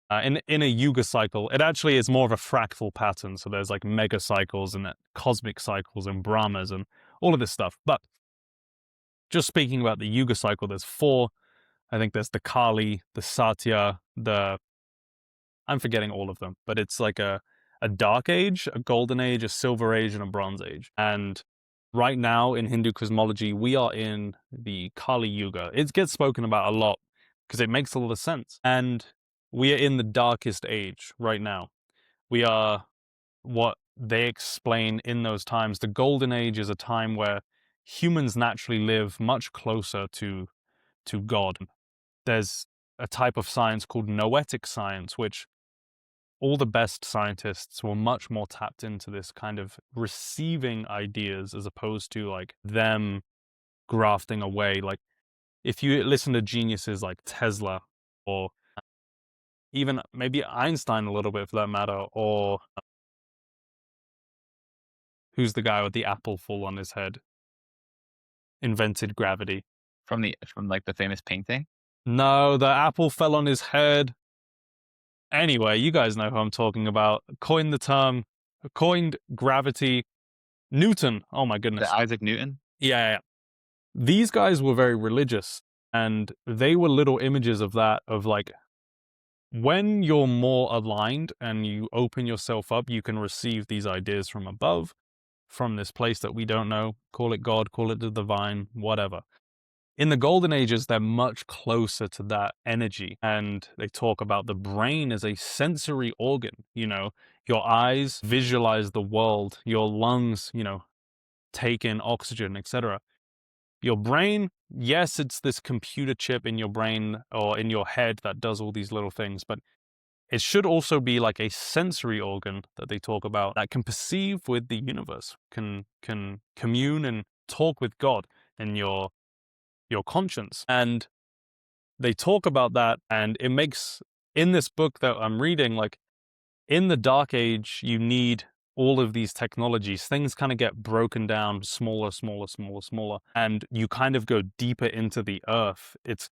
in a yuga cycle. It actually is more of a fractal pattern. So there's like mega cycles and cosmic cycles and brahmas and all of this stuff. But just speaking about the yuga cycle, there's 4. I think there's the Kali, the Satya, I'm forgetting all of them, but it's like a dark age, a golden age, a silver age, and a bronze age. And right now in Hindu cosmology, we are in the Kali Yuga. It gets spoken about a lot because it makes a lot of sense. And we are in the darkest age right now. We are what they explain in those times. The golden age is a time where humans naturally live much closer to God. There's a type of science called noetic science, which all the best scientists were much more tapped into this kind of receiving ideas as opposed to like them grafting away. Like if you listen to geniuses like Tesla, or even maybe Einstein a little bit for that matter, or who's the guy with the apple fall on his head, invented gravity. From like the famous painting. No, the apple fell on his head. Anyway, you guys know who I'm talking about. Coined gravity. Newton. Oh my The goodness. Isaac Newton? Yeah. These guys were very religious, and they were little images of that, of like, when you're more aligned and you open yourself up, you can receive these ideas from above, from this place that we don't know. Call it God, call it the divine, whatever. In the golden ages, they're much closer to that energy. And they talk about the brain as a sensory organ. Your eyes visualize the world, your lungs, take in oxygen, etc. Your brain yes, it's this computer chip in your brain or in your head that does all these little things, but it should also be like a sensory organ that they talk about that can perceive with the universe, can commune and talk with God and your conscience. And they talk about that, and it makes, in this book that I'm reading, like, in the dark age, you need all of these technologies. Things kind of get broken down smaller, smaller, smaller, smaller, and you kind of go deeper into the earth. It's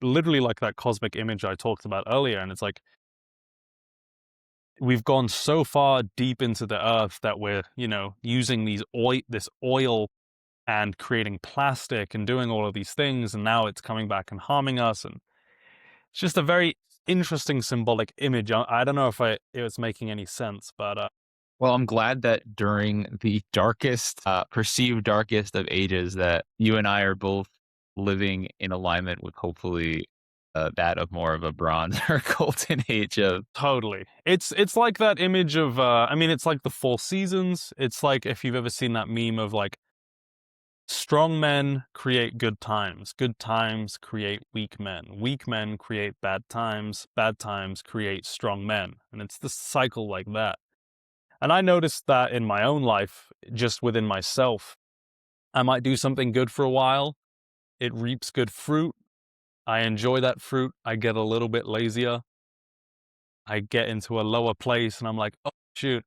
literally like that cosmic image I talked about earlier. And it's like, we've gone so far deep into the earth that we're, using this oil and creating plastic and doing all of these things. And now it's coming back and harming us. And it's just a very interesting symbolic image. I don't know if it was making any sense, but Well, I'm glad that during the darkest, perceived darkest of ages, that you and I are both living in alignment with hopefully that of more of a bronze or golden age of. totally. It's like that image of I mean, it's like the four seasons. It's like, if you've ever seen that meme of like, strong men create good times create weak men create bad times create strong men. And it's this cycle like that. And I noticed that in my own life, just within myself. I might do something good for a while, it reaps good fruit, I enjoy that fruit, I get a little bit lazier, I get into a lower place, and I'm like, "Oh, shoot."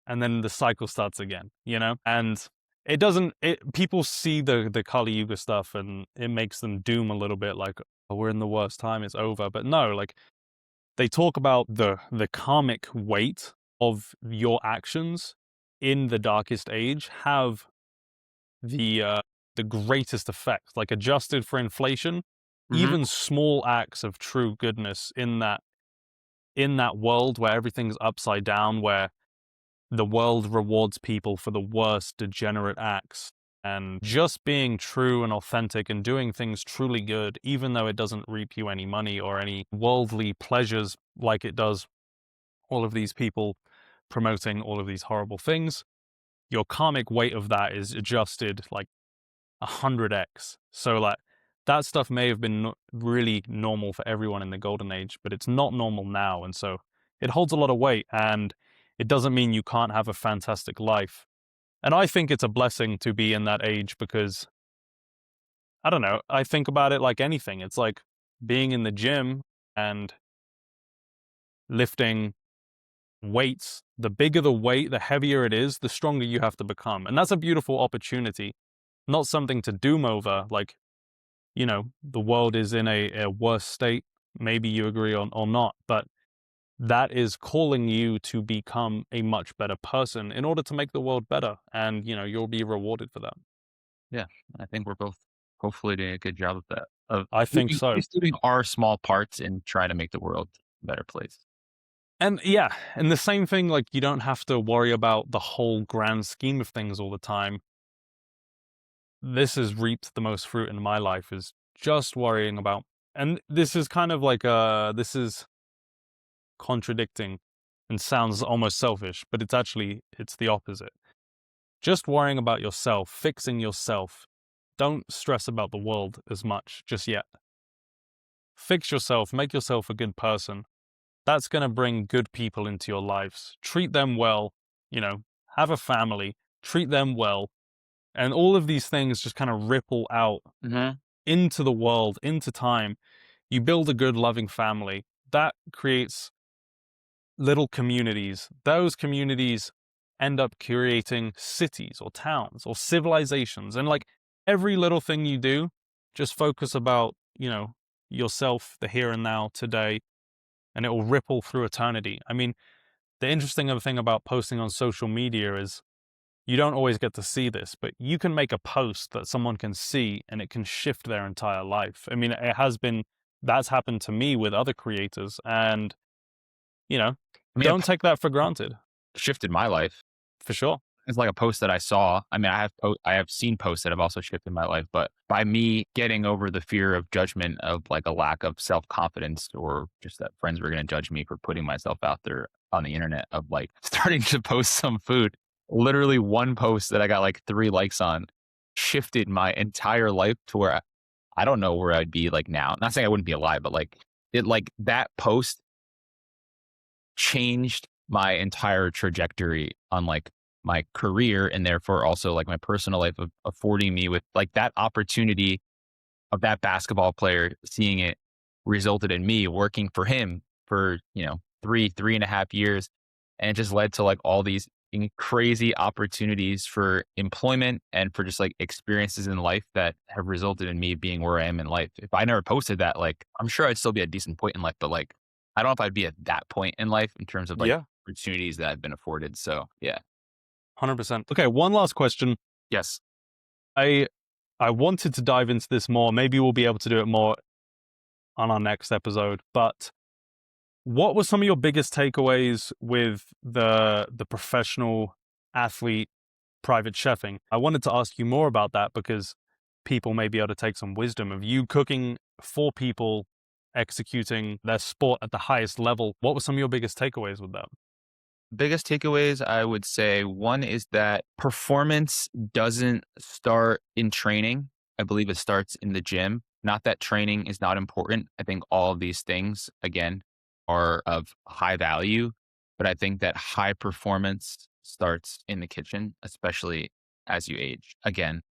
And then the cycle starts again, you know? And it doesn't people see the Kali Yuga stuff, and it makes them doom a little bit, like, "Oh, we're in the worst time, it's over." But no, like, they talk about the karmic weight of your actions in the darkest age have the greatest effect. Like, adjusted for inflation, Mhm. even small acts of true goodness in that world where everything's upside down, where the world rewards people for the worst degenerate acts, and just being true and authentic and doing things truly good, even though it doesn't reap you any money or any worldly pleasures like it does all of these people promoting all of these horrible things, your karmic weight of that is adjusted like 100x. So, like, that stuff may have been really normal for everyone in the golden age, but it's not normal now. And so it holds a lot of weight, and it doesn't mean you can't have a fantastic life. And I think it's a blessing to be in that age because, I don't know, I think about it like anything. It's like being in the gym and lifting weights. The bigger the weight, the heavier it is, the stronger you have to become. And that's a beautiful opportunity, not something to doom over. Like, the world is in a worse state. Maybe you agree or not, but that is calling you to become a much better person in order to make the world better. And, you'll be rewarded for that. Yeah, I think we're both hopefully doing a good job of that, of I think doing, at so. least doing our small parts in trying to make the world a better place. And yeah, and the same thing, like, you don't have to worry about the whole grand scheme of things all the time. This has reaped the most fruit in my life, is just worrying about, and this is kind of like, this is contradicting and sounds almost selfish, but it's the opposite. Just worrying about yourself, fixing yourself. Don't stress about the world as much just yet. Fix yourself, make yourself a good person. That's going to bring good people into your lives. Treat them well, have a family, treat them well. And all of these things just kind of ripple out Hmm. into the world, into time. You build a good, loving family. That creates little communities. Those communities end up creating cities or towns or civilizations. And like, every little thing you do, just focus about, yourself, the here and now, today, and it will ripple through eternity. I mean, the interesting other thing about posting on social media is you don't always get to see this, but you can make a post that someone can see and it can shift their entire life. I mean, that's happened to me with other creators, and, you know, I mean, don't take that for granted, shifted my life. for sure. It's like a post that I saw. I mean, I have seen posts that have also shifted my life, but by me getting over the fear of judgment, of like a lack of self-confidence, or just that friends were going to judge me for putting myself out there on the internet, of like starting to post some food. Literally one post that I got like 3 likes on shifted my entire life to where I don't know where I'd be like now. Not saying I wouldn't be alive, but like it like that post changed my entire trajectory on like my career and therefore also like my personal life of affording me with like that opportunity of that basketball player seeing it resulted in me working for him for, you know, 3.5 years. And it just led to like all these crazy opportunities for employment and for just like experiences in life that have resulted in me being where I am in life. If I never posted that, like I'm sure I'd still be at a decent point in life, but like I don't know if I'd be at that point in life in terms of like Yeah, opportunities that I've been afforded. So yeah. 100%. Okay, one last question. Yes. I I wanted to dive into this more. Maybe we'll be able to do it more on our next episode. But what were some of your biggest takeaways with the professional athlete private chefing? I wanted to ask you more about that because people may be able to take some wisdom of you cooking for people, executing their sport at the highest level. What were some of your biggest takeaways with that? Biggest takeaways, I would say one is that performance doesn't start in training. I believe it starts in the gym. Not that training is not important. I think all of these things, again, are of high value, but I think that high performance starts in the kitchen, especially as you age. Again,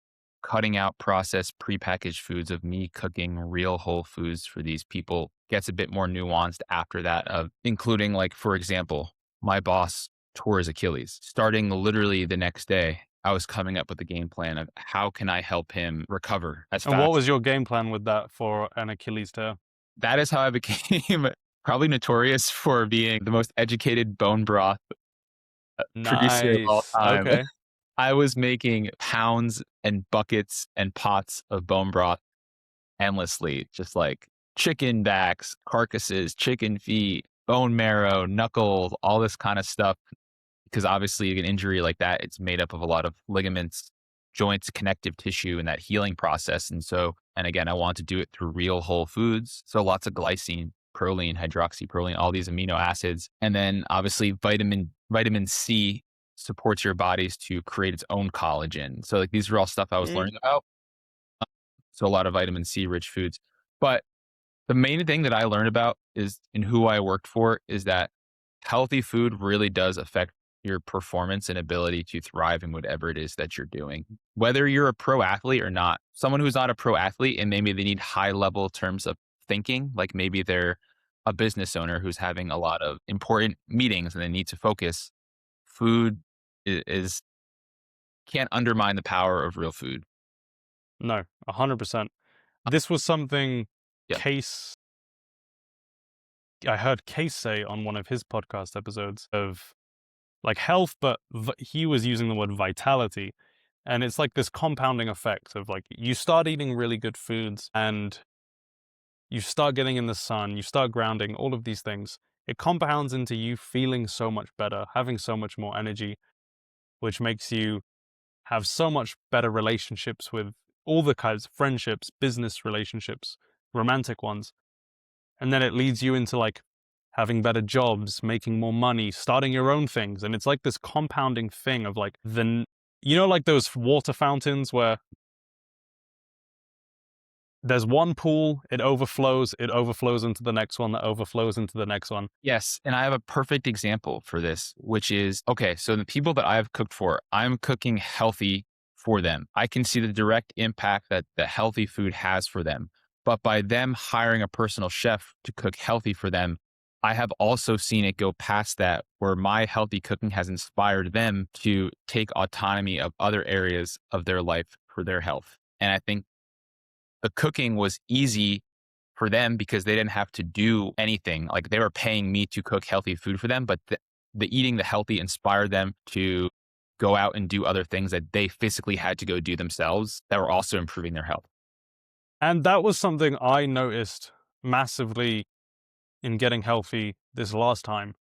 cutting out processed prepackaged foods of me cooking real whole foods for these people gets a bit more nuanced after that of including like for example my boss tore his Achilles. Starting literally the next day, I was coming up with a game plan of how can I help him recover as And what fast. was your game plan with that for an Achilles tear? That is how I became probably notorious for being the most educated bone broth producer of all Nice. time. Okay. I was making pounds and buckets and pots of bone broth endlessly, just like chicken backs, carcasses, chicken feet, bone marrow, knuckles, all this kind of stuff because obviously an injury like that, it's made up of a lot of ligaments, joints, connective tissue, and that healing process. And so, and again, I want to do it through real whole foods. So lots of glycine, proline, hydroxyproline, all these amino acids. And then obviously vitamin C supports your bodies to create its own collagen. So like these are all stuff I was Mm. learning about. So a lot of vitamin C rich foods. But the main thing that I learned about is in who I worked for is that healthy food really does affect your performance and ability to thrive in whatever it is that you're doing. Whether you're a pro athlete or not, someone who's not a pro athlete and maybe they need high level terms of thinking, like maybe they're a business owner who's having a lot of important meetings and they need to focus, food is can't undermine the power of real food. No, 100%. This was something Yeah. Case I heard Case say on one of his podcast episodes of like health, but he was using the word vitality. And it's like this compounding effect of like you start eating really good foods and you start getting in the sun, you start grounding, all of these things. It compounds into you feeling so much better, having so much more energy, which makes you have so much better relationships with all the kinds of friendships, business relationships, romantic ones. And then it leads you into like having better jobs, making more money, starting your own things. And it's like this compounding thing of like you know, like those water fountains where there's one pool, it overflows into the next one, that overflows into the next one. Yes, and I have a perfect example for this, which is okay, so the people that I've cooked for, I'm cooking healthy for them. I can see the direct impact that the healthy food has for them. But by them hiring a personal chef to cook healthy for them, I have also seen it go past that where my healthy cooking has inspired them to take autonomy of other areas of their life for their health. And I think the cooking was easy for them because they didn't have to do anything. Like they were paying me to cook healthy food for them, but the eating the healthy inspired them to go out and do other things that they physically had to go do themselves that were also improving their health. And that was something I noticed massively in getting healthy this last time.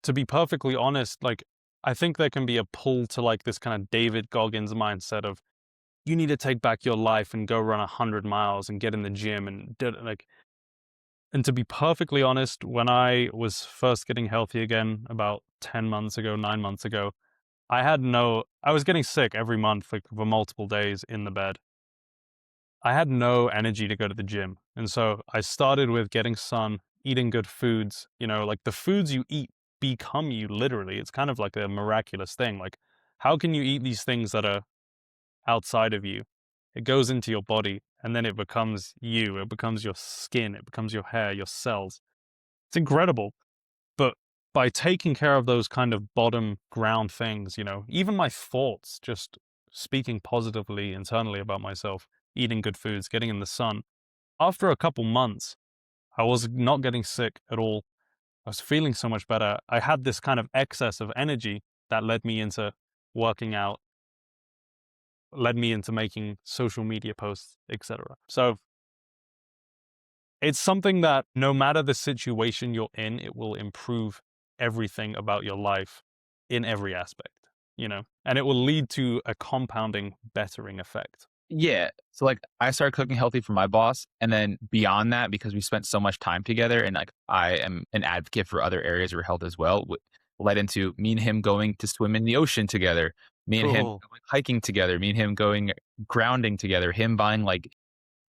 To be perfectly honest, like I think there can be a pull to like this kind of David Goggins mindset of you need to take back your life and go run 100 miles and get in the gym and like. And to be perfectly honest, when I was first getting healthy again about 10 months ago, 9 months ago, I was getting sick every month, like for multiple days in the bed. I had no energy to go to the gym. And so I started with getting sun, eating good foods, like the foods you eat become you literally. It's kind of like a miraculous thing. Like, how can you eat these things that are outside of you? It goes into your body and then it becomes you. It becomes your skin. It becomes your hair, your cells. It's incredible. But by taking care of those kind of bottom ground things, even my thoughts, just speaking positively internally about myself, eating good foods, getting in the sun, after a couple months, I was not getting sick at all. I was feeling so much better. I had this kind of excess of energy that led me into working out, led me into making social media posts, etc. So it's something that no matter the situation you're in, it will improve everything about your life in every aspect, and it will lead to a compounding bettering effect. Yeah. So like I started cooking healthy for my boss. And then beyond that, because we spent so much time together and like I am an advocate for other areas of health as well, led into me and him going to swim in the ocean together, me and him Cool. going hiking together, me and him going grounding together, him buying like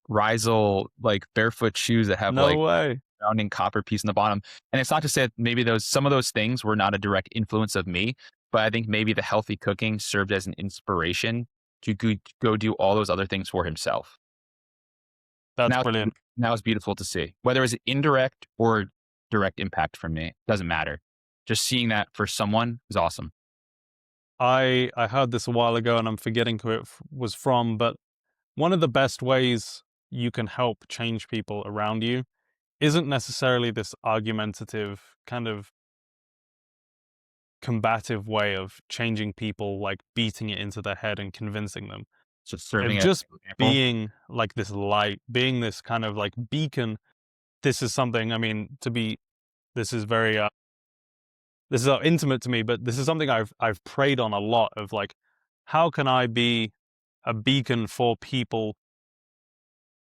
Rizal like barefoot shoes that have No like way. rounding copper piece in the bottom. And it's not to say that maybe some of those things were not a direct influence of me, but I think maybe the healthy cooking served as an inspiration to go do all those other things for himself. That's Now, brilliant. now it's beautiful to see. Whether it's indirect or direct impact from me, doesn't matter. Just seeing that for someone is awesome. I heard this a while ago and I'm forgetting who it was from, but one of the best ways you can help change people around you isn't necessarily this argumentative, kind of combative way of changing people, like beating it into their head and convincing them. Just Of serving as just an example. being like this light, being this kind of like beacon. This is something, I mean, this is very, this is intimate to me, but this is something I've prayed on a lot of like, how can I be a beacon for people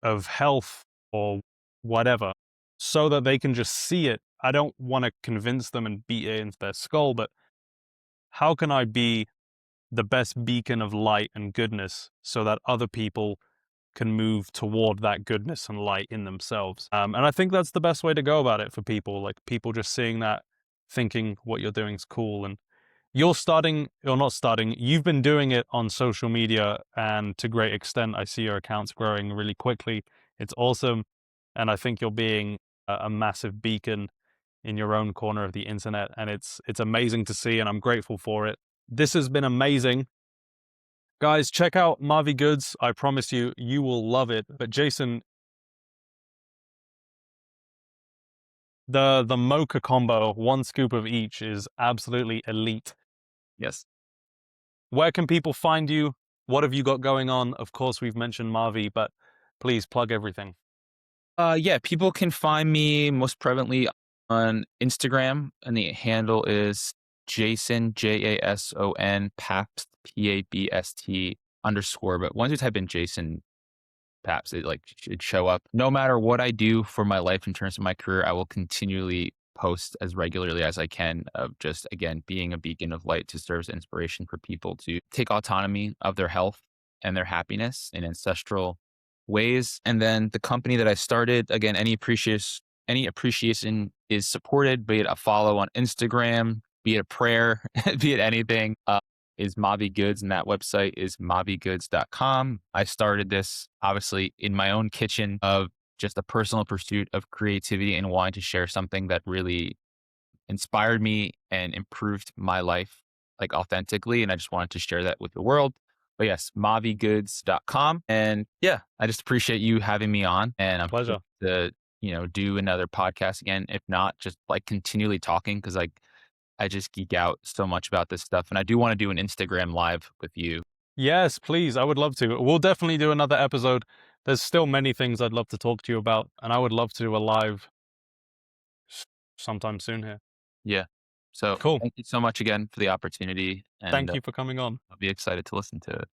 of health or whatever so that they can just see it? I don't want to convince them and beat it into their skull, but how can I be the best beacon of light and goodness so that other people can move toward that goodness and light in themselves? And I think that's the best way to go about it for people, like people just seeing that, thinking what you're doing is cool. And you're not starting, you've been doing it on social media, and to great extent, I see your accounts growing really quickly. It's awesome. And I think you're being a massive beacon in your own corner of the internet. And it's amazing to see, and I'm grateful for it. This has been amazing. Guys, check out Mavi Goods. I promise you, you will love it. But Jason, the mocha combo, one scoop of each, is absolutely elite. Yes. Where can people find you? What have you got going on? Of course, we've mentioned Mavi, but please plug everything. Yeah, people can find me most prevalently on Instagram, and the handle is Jason Jason Pabst Pabst underscore. But once you type in Jason Pabst, it like should show up. No matter what I do for my life in terms of my career, I will continually post as regularly as I can of just again being a beacon of light to serve as inspiration for people to take autonomy of their health and their happiness in ancestral ways. And then the company that I started, again, any appreciation is supported, be it a follow on Instagram, be it a prayer, be it anything. Is Mavi Goods, and that website is mavigoods.com. I started this obviously in my own kitchen of just a personal pursuit of creativity and wanting to share something that really inspired me and improved my life like authentically. And I just wanted to share that with the world. But yes, mavigoods.com. And yeah, I just appreciate you having me on. And I'm Pleasure. hoping to, do another podcast again. If not, just like continually talking because like I just geek out so much about this stuff. And I do want to do an Instagram live with you. Yes, please. I would love to. We'll definitely do another episode. There's still many things I'd love to talk to you about, and I would love to do a live sometime soon here. Yeah. So Cool. thank you so much again for the opportunity. And Thank you for coming on. I'll be excited to listen to it.